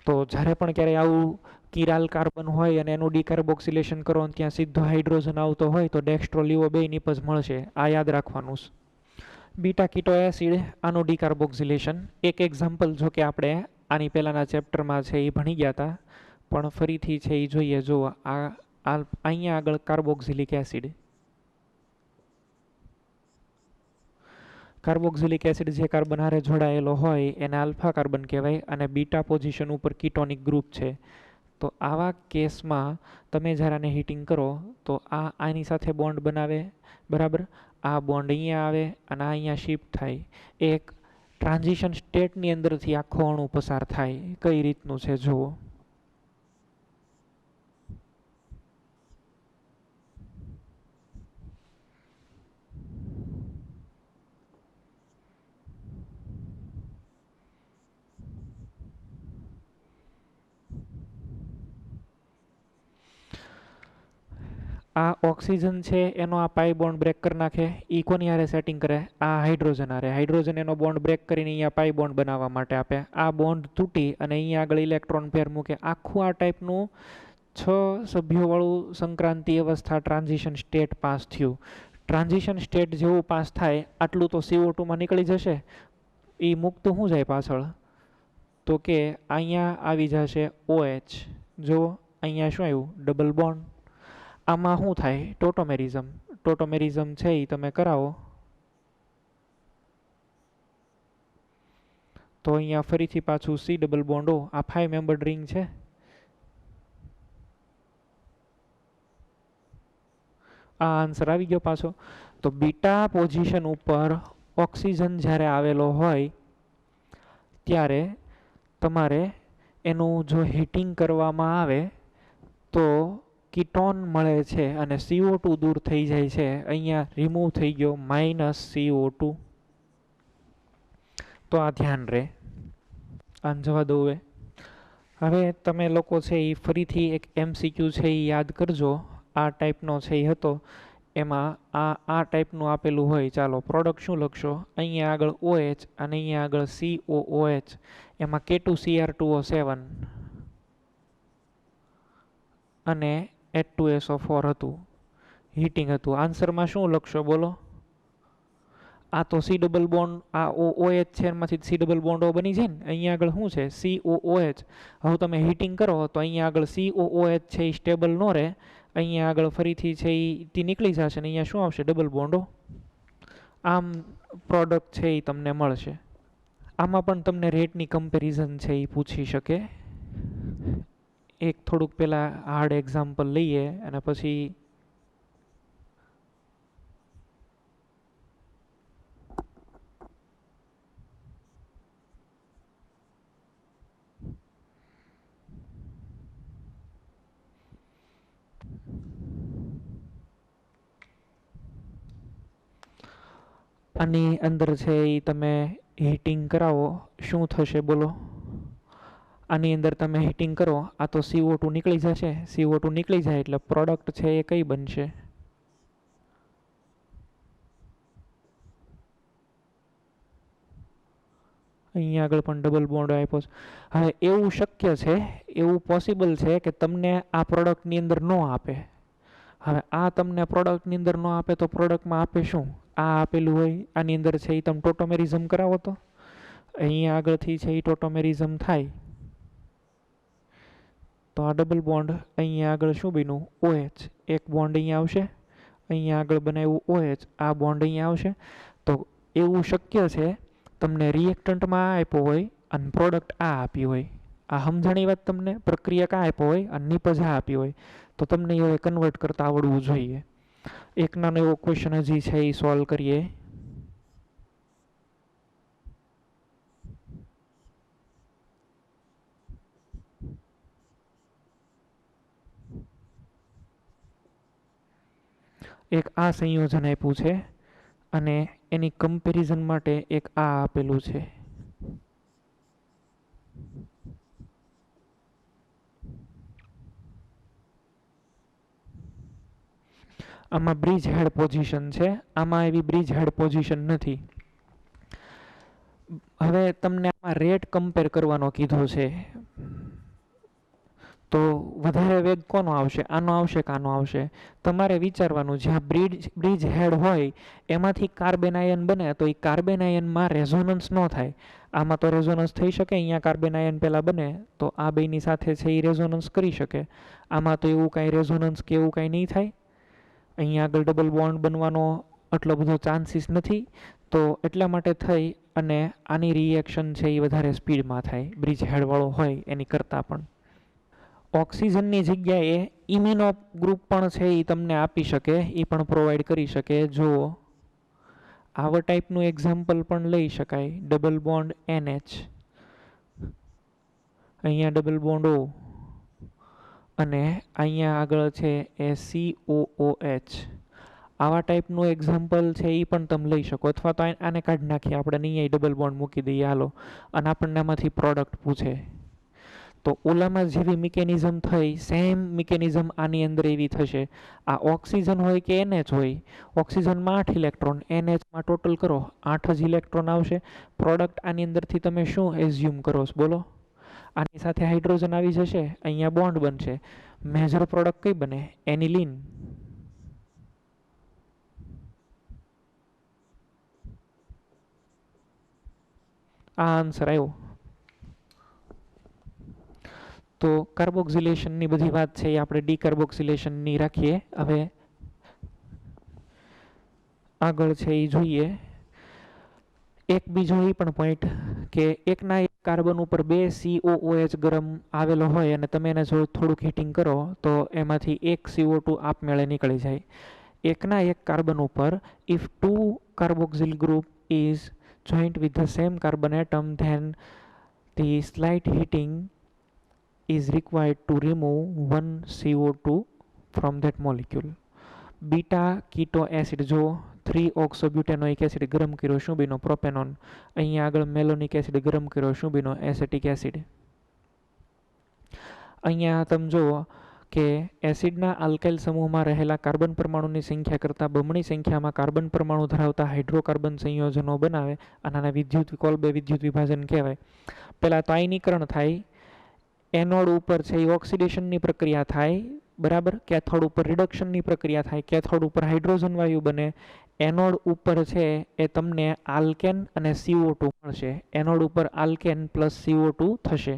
તો જ્યારે પણ ક્યારેય આવું કિરાલ કાર્બન હોય અને એનું ડીકાર્બોક્સિલેશન કરો અને ત્યાં સીધો હાઇડ્રોજન આવતો હોય તો ડેક્સ્ટ્રો લીવો બે નિપજ મળશે. આ યાદ રાખવાનું છે. બીટા કીટો એસિડ, આનું ડીકાર્બોક્સિલેશન એક એક્ઝામ્પલ જો કે આપણે આની પહેલાંના ચેપ્ટરમાં છે એ ભણી ગયા હતા, પણ ફરીથી છે એ જોઈએ. જો અહીંયા આગળ કાર્બોક્સિલિક એસિડ, કાર્બોક્સિલિક એસિડ જે કાર્બન હારે જોડાયેલો હોય એને આલ્ફા કાર્બન કહેવાય અને બીટા પોઝિશન ઉપર કીટોનિક ગ્રુપ છે. તો આવા કેસમાં તમે જ્યારે આને હીટિંગ કરો તો આ આની સાથે બોન્ડ બનાવે, બરાબર? આ બોન્ડ અહીંયા આવે અને આ અહીંયા શિફ્ટ થાય. એક ટ્રાન્ઝિશન સ્ટેટની અંદરથી આખો અણુ પસાર થાય. કઈ રીતનું છે જુઓ. આ ઓક્સિજન છે એનો આ પાઈ બોન્ડ બ્રેક કરી નાખે. એ કોની હારે સેટિંગ કરે? આ હાઇડ્રોજન હારે. હાઇડ્રોજન એનો બોન્ડ બ્રેક કરીને અહીંયા પાઈ બોન્ડ બનાવવા માટે આપે. આ બોન્ડ તૂટી અને અહીંયા આગળ ઇલેક્ટ્રોન પેર મૂકે. આખું આ ટાઈપનું 6 સભ્યોવાળું સંક્રાંતિ અવસ્થા ટ્રાન્ઝિશન સ્ટેટ પાસ થયું. ટ્રાન્ઝિશન સ્ટેટ જેવું પાસ થાય આટલું તો CO2માં નીકળી જશે. એ મુક્ત શું જાય પાછળ? તો કે અહીંયા આવી જશે OH. જો અહીંયા શું આવ્યું? Double bond. આમાં શું થાય? ટોટોમેરિઝમ. ટોટોમેરિઝમ છે એ તમે કરાવો તો અહીંયા ફરીથી પાછું C ડબલ બોન્ડ O. આ 5 મેમ્બર્ડ રિંગ છે. આ આન્સર આવી ગયો પાછો. તો બીટા પોઝિશન ઉપર ઓક્સિજન જ્યારે આવેલો હોય ત્યારે તમારે એનું જો હીટિંગ કરવામાં આવે તો કીટોન મળે છે અને CO2 દૂર થઈ જાય છે. અહીંયા રિમૂવ થઈ ગયો -CO2. તો આ ધ્યાન રહે. આને જવા દઉં. હવે તમે લોકો છે એ ફરીથી એક MCQ છે એ યાદ કરજો. આ ટાઈપનો છે એ હતો. એમાં આ ટાઈપનું આપેલું હોય, ચાલો પ્રોડક્ટ શું લખશો, અહીંયા આગળ OH અને અહીંયા આગળ COOH, એમાં K2Cr2O7 અને H2SO4 હતું, હીટિંગ હતું. આન્સરમાં શું લખશો બોલો? આ તો C ડબલ બોન્ડ, આ OH છે એમાંથી C ડબલ બોન્ડ O બની જાય ને. અહીંયા આગળ શું છે? COOH. હવે તમે હીટિંગ કરો તો અહીંયા આગળ COOH છે એ સ્ટેબલ ન રહે, અહીંયા આગળ ફરીથી છે એ નીકળી જશે ને અહીંયા શું આવશે? Double bond O. આમ પ્રોડક્ટ છે એ તમને મળશે. આમાં પણ તમને રેટની કમ્પેરિઝન છે એ પૂછી શકે. એક થોડુંક પહેલાં હાર્ડ એક્ઝામ્પલ લઈએ અને પછી આની અંદર છે એ તમે હીટિંગ કરાવો, શું થશે બોલો? આની અંદર તમે હીટિંગ કરો, આ તો CO2 નીકળી જશે, CO2 નીકળી જાય એટલે પ્રોડક્ટ છે એ કઈ બનશે? અહીંયા આગળ પણ ડબલ બોન્ડ આપ્યો છે. હવે એવું શક્ય છે, એવું પોસિબલ છે કે તમને આ પ્રોડક્ટની અંદર ન આપે. હવે આ તમને પ્રોડક્ટની અંદર ન આપે તો પ્રોડક્ટમાં આપે શું? આ આપેલું હોય, આની અંદર છે એ તમે ટોટોમેરિઝમ કરાવો તો અહીંયા આગળથી છે એ ટોટોમેરિઝમ થાય તો આ ડબલ બોન્ડ અહીંયા આગળ શું બન્યું? OH. એક બોન્ડ અહીંયા આવશે, અહીંયા આગળ બનાવ્યું OH, આ બોન્ડ અહીંયા આવશે. તો એવું શક્ય છે તમને રિએક્ટન્ટમાં આ આપ્યો હોય અને પ્રોડક્ટ આ આપી હોય. આ સમજાણી વાત તમને? પ્રક્રિયા કા આપ્યો હોય અને નિપજ આ આપી હોય, તો તમને હવે કન્વર્ટ કરતા આવડવું જોઈએ. એક નાનો એવો ક્વેશ્ચન હજી છે એ સોલ્વ કરીએ. એક આ સંયોજન આપ્યું છે અને એની કમ્પેરિઝન માટે એક આ આપેલું છે. આમાં બ્રિજ હેડ પોઝિશન છે, આમાં એવી બ્રિજ હેડ પોઝિશન નથી. હવે તમને આમાં રેટ કમ્પેર કરવાનો કીધો છે, તો વધારે વેગ કોનો આવશે? આનો આવશે કે આનો આવશે? તમારે વિચારવાનું. જ્યાં બ્રિજ હેડ હોય એમાંથી કાર્બન આયન બને તો એ કાર્બન આયનમાં રેઝોનન્સ ન થાય. આમાં તો રેઝોનન્સ થઈ શકે, અહીંયા કાર્બન આયન પહેલાં બને તો આ બેની સાથે છે એ રેઝોનન્સ કરી શકે. આમાં તો એવું કાંઈ રેઝોનન્સ કે એવું કાંઈ નહીં થાય. અહીંયા આગળ ડબલ બોન્ડ બનવાનો આટલો બધો ચાન્સીસ નથી. તો એટલા માટે થઈ અને આની રિએક્શન છે એ વધારે સ્પીડમાં થાય બ્રિજ હેડવાળો હોય એની કરતાં પણ. ઓક્સિજનની જગ્યાએ ઇમ્યુનો ગ્રુપ પણ છે એ તમને આપી શકે, એ પણ પ્રોવાઈડ કરી શકે. જો આવા ટાઈપનું એક્ઝામ્પલ પણ લઈ શકાય. ડબલ બોન્ડ NH, અહીંયા ડબલ બોન્ડ O અને અહીંયા આગળ છે એ COOH. આવા ટાઈપનું એક્ઝામ્પલ છે એ પણ તમે લઈ શકો. અથવા તો આને કાઢી નાખીએ આપણે, અહીંયા ડબલ બોન્ડ મૂકી દઈએ હાલો, અને આપણને આમાંથી પ્રોડક્ટ પૂછે તો ઓલામાં જેવી મિકેનિઝમ થઈ સેમ મિકેનિઝમ આની અંદર એવી થશે. આ ઓક્સિજન હોય કે NH હોય, ઓક્સિજનમાં 8 ઇલેક્ટ્રોન, NHમાં ટોટલ કરો 8 જ ઇલેક્ટ્રોન આવશે. પ્રોડક્ટ આની અંદરથી તમે શું એઝ્યુમ કરો છો બોલો? આની સાથે હાઇડ્રોજન આવી જશે, અહીંયા બોન્ડ બનશે. મેજર પ્રોડક્ટ કઈ બને? એનિલિન. આ આન્સર આવ્યો. તો કાર્બોક્સિલેશનની બધી વાત છે એ આપણે ડીકાર્બોક્સિલેશનની રાખીએ. હવે આગળ છે એ જોઈએ. એક બીજો એ પણ પોઈન્ટ કે એકના એક કાર્બન ઉપર 2 COOH ગરમ આવેલો હોય અને તમે એને જો થોડુંક હીટિંગ કરો તો એમાંથી એક CO2 આપમેળે નીકળી જાય. એકના એક કાર્બન ઉપર if 2 carboxyl group is joined with the same carbon atom then the slight heating is required to remove 1 CO2 from that molecule. Beta keto acid, જો 3-ઓક્સોબ્યુટેનોઇક એસિડ ગરમ કર્યો, શું બન્યો? પ્રોપેનોન. અહીંયા આગળ મેલોનિક એસિડ ગરમ કર્યો, શું બન્યો? Acetic acid. અહીંયા તમે જુઓ કે એસિડના આલ્કાઇલ સમૂહમાં રહેલા કાર્બન પરમાણુની સંખ્યા કરતાં બમણી સંખ્યામાં કાર્બન પરમાણુ ધરાવતા હાઇડ્રોકાર્બન સંયોજનો બનાવે અને આને કોલ્બે વિદ્યુત વિભાજન કહેવાય. પહેલાં તો આયનીકરણ થાય, એનોડ ઉપર છે એ ઓક્સિડેશનની પ્રક્રિયા થાય, બરાબર. કેથોડ ઉપર રિડક્શનની પ્રક્રિયા થાય, કેથોડ ઉપર હાઇડ્રોજન વાયુ બને, એનોડ ઉપર છે એ તમને આલ્કેન અને CO2 મળશે. એનોડ ઉપર આલ્કેન પ્લસ CO2 થશે.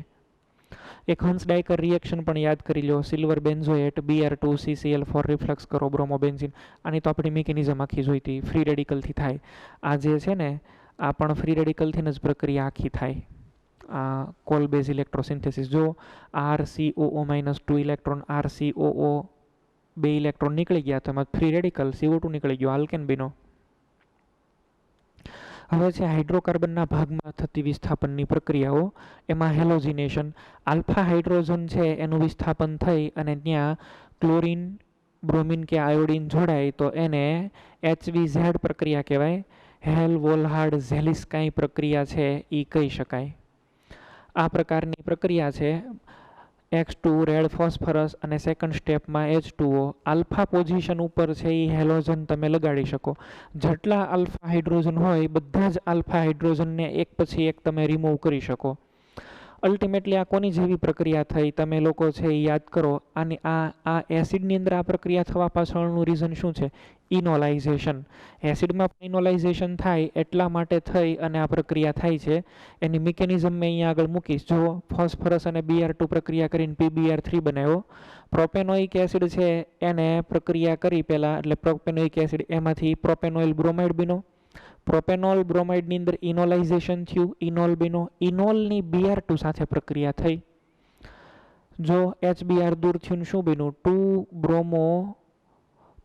એક હન્સ ડાયકર રિએક્શન પણ યાદ કરી લો, silver benzoate Br2 CCl4 reflux કરો બ્રોમોબેન્ઝીન. આની તો આપણી મિકેનિઝમ આખી જોઈતી, ફ્રી રેડિકલથી થાય. આ જે છે ને આ પણ ફ્રી રેડિકલથી જ પ્રક્રિયા આખી થાય. કોલ-બેઝ ઇલેક્ટ્રોસિન્થેસિસ. જો RCOO-2 ઇલેક્ટ્રોન, RCOO 2 ઇલેક્ટ્રોન નીકળી ગયા તો એમાં ફ્રી રેડિકલ CO2 નીકળી ગયો, આલ્કેન બીનો. હવે છે હાઇડ્રોકાર્બનના ભાગમાં થતી વિસ્થાપનની પ્રક્રિયાઓ. એમાં હેલોજિનેશન, આલ્ફા હાઇડ્રોજન છે એનું વિસ્થાપન થઈ અને ત્યાં ક્લોરિન, બ્રોમિન કે આયોડિન જોડાય તો એને HVZ પ્રક્રિયા કહેવાય. હેલ વોલહાર્ડ ઝેલિસ્કાઈ પ્રક્રિયા છે એ કહી શકાય. આ પ્રકારની પ્રક્રિયા છે. X2 રેડ ફોસ્ફરસ અને સેકન્ડ સ્ટેપમાં H2O. આલ્ફા પોઝિશન ઉપર છે એ હેલોજન તમે લગાડી શકો. જેટલા આલ્ફા હાઇડ્રોજન હોય બધા જ આલ્ફા હાઇડ્રોજનને એક પછી એક તમે રિમૂવ કરી શકો. અલ્ટિમેટલી આ કોની જેવી પ્રક્રિયા થઈ તમે લોકો છે એ યાદ કરો. આની આ એસિડની અંદર આ પ્રક્રિયા થવા પાછળનું રીઝન શું છે? ઇનોલાઇઝેશન. એસિડમાં ઇનોલાઇઝેશન થાય એટલા માટે થઈ અને આ પ્રક્રિયા થાય છે. એની મિકેનિઝમ મેં અહીંયા આગળ મૂકીશ. જો ફોસ્ફરસ અને Br2 પ્રક્રિયા કરીને PBr3 બનાવ્યો. પ્રોપેનોઇક એસિડ છે એને પ્રક્રિયા કરી પહેલાં, એટલે પ્રોપેનોઇક એસિડ એમાંથી પ્રોપેનોઇલ બ્રોમાઇડ બન્યો. પ્રોપેનોલ બ્રોમાઇડની અંદર ઇનોલાઇઝેશન થયું, ઇનોલ બન્યો. ઇનોલની Br2 સાથે પ્રક્રિયા થઈ. જો HBr દૂર થયું શું બન્યું? 2 બ્રોમો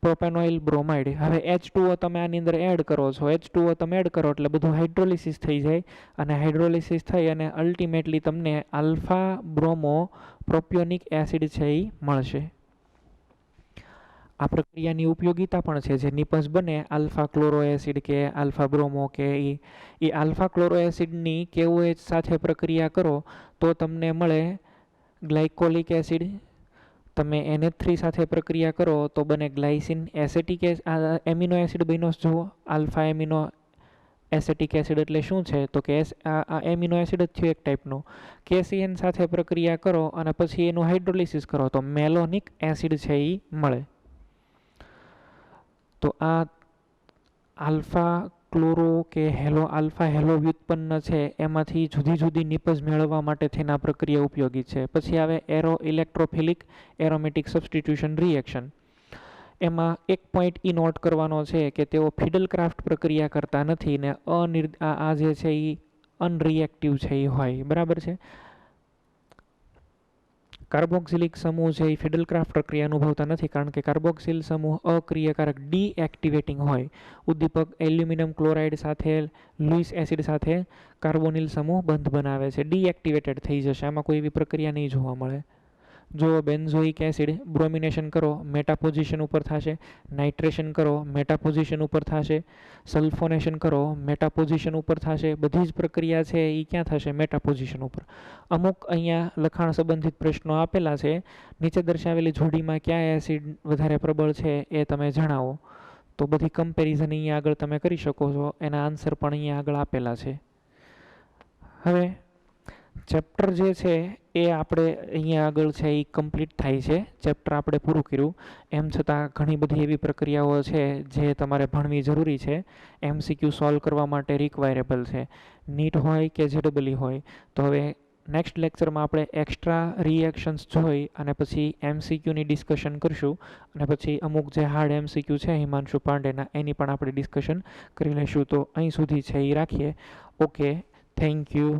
પ્રોપેનોઇલ બ્રોમાઇડ. હવે H2O તમે આની અંદર એડ કરો છો. H2O તમે એડ કરો એટલે બધું હાઇડ્રોલિસિસ થઈ જાય અને હાઇડ્રોલિસિસ થઈ અને અલ્ટિમેટલી તમને આલ્ફા બ્રોમો પ્રોપિયોનિક એસિડ છે એ મળશે. આ પ્રક્રિયાની ઉપયોગિતા પણ છે. જે નિપજ બને આલ્ફા ક્લોરો એસિડ કે આલ્ફા બ્રોમો કે એ આલ્ફા ક્લોરો એસિડની KOH સાથે પ્રક્રિયા કરો તો તમને મળે ગ્લાયકોલિક એસિડ. તમે NH3 સાથે પ્રક્રિયા કરો તો બને ગ્લાયસિન એસેટિક એમિનો એસિડ બન્યો. જુઓ આલ્ફા એમિનો એસેટિક એસિડ એટલે શું છે તો કે આ એમિનો એસિડ જ થયો એક ટાઈપનું. KCN સાથે પ્રક્રિયા કરો અને પછી એનું હાઇડ્રોલિસિસ કરો તો મેલોનિક એસિડ છે એ મળે. તો આ આલ્ફા ક્લોરો કે આલ્ફા હેલો વ્યુત્પન્ન છે એમાંથી જુદી જુદી નિપજ મેળવવા માટે તેના પ્રક્રિયા ઉપયોગી છે. પછી આવે ઇલેક્ટ્રોફિલિક એરોમેટિક સબસ્ટિટ્યુશન રિએક્શન. એમાં એક પોઈન્ટ એ નોટ કરવાનો છે કે તેઓ ફિડલક્રાફ્ટ પ્રક્રિયા કરતા નથી ને આ જે છે એ અનરિએક્ટિવ છે એ હોય, બરાબર છે. કાર્બોક્સિલિક સમૂહ છે એ ફિડલક્રાફ્ટ પ્રક્રિયા અનુભવતા નથી કારણ કે કાર્બોક્સિલ સમૂહ અક્રિયકારક ડીએક્ટિવેટિંગ હોય. ઉદ્દીપક એલ્યુમિનિયમ ક્લોરાઇડ સાથે લુઇસ એસિડ સાથે કાર્બોનિલ સમૂહ બંધ બનાવે છે. ડીએક્ટિવેટેડ થઈ જશે, આમાં કોઈ એવી પ્રક્રિયા નહીં જોવા મળે. જો બેન્ઝોઇક એસિડ બ્રોમિનેશન કરો મેટા પોઝિશન ઉપર થશે, નાઇટ્રેશન કરો મેટા પોઝિશન ઉપર થશે, સલ્ફોનેશન કરો મેટા પોઝિશન ઉપર થશે. બધી જ પ્રક્રિયા છે એ ક્યાં થશે? મેટા પોઝિશન ઉપર. અમુક અહીંયા લખાણ સંબંધિત પ્રશ્નો આપેલા છે. નીચે દર્શાવેલી જોડીમાં કયા એસિડ વધારે પ્રબળ છે એ તમે જણાવો. તો બધી કમ્પેરિઝન અહીંયા આગળ તમે કરી શકો છો. એના આન્સર પણ અહીંયા આગળ આપેલા છે. હવે ચેપ્ટર જે છે એ આપણે અહીંયા આગળ છે એ કમ્પ્લીટ થાય છે. ચેપ્ટર આપણે પૂરું કર્યું. એમ છતાં ઘણી બધી એવી પ્રક્રિયાઓ છે જે તમારે ભણવી જરૂરી છે. MCQ સોલ્વ કરવા માટે રિક્વાયરેબલ છે. નીટ હોય કે JEE હોય. તો હવે નેક્સ્ટ લેક્ચરમાં આપણે એક્સ્ટ્રા રિએક્શન્સ જોઈ અને પછી MCQની ડિસ્કશન કરીશું અને પછી અમુક જે હાર્ડ MCQ છે હિમાંશુ પાંડેના એની પણ આપણે ડિસ્કશન કરી લઈશું. તો અહીં સુધી છે એ રાખીએ. Okay, thank you.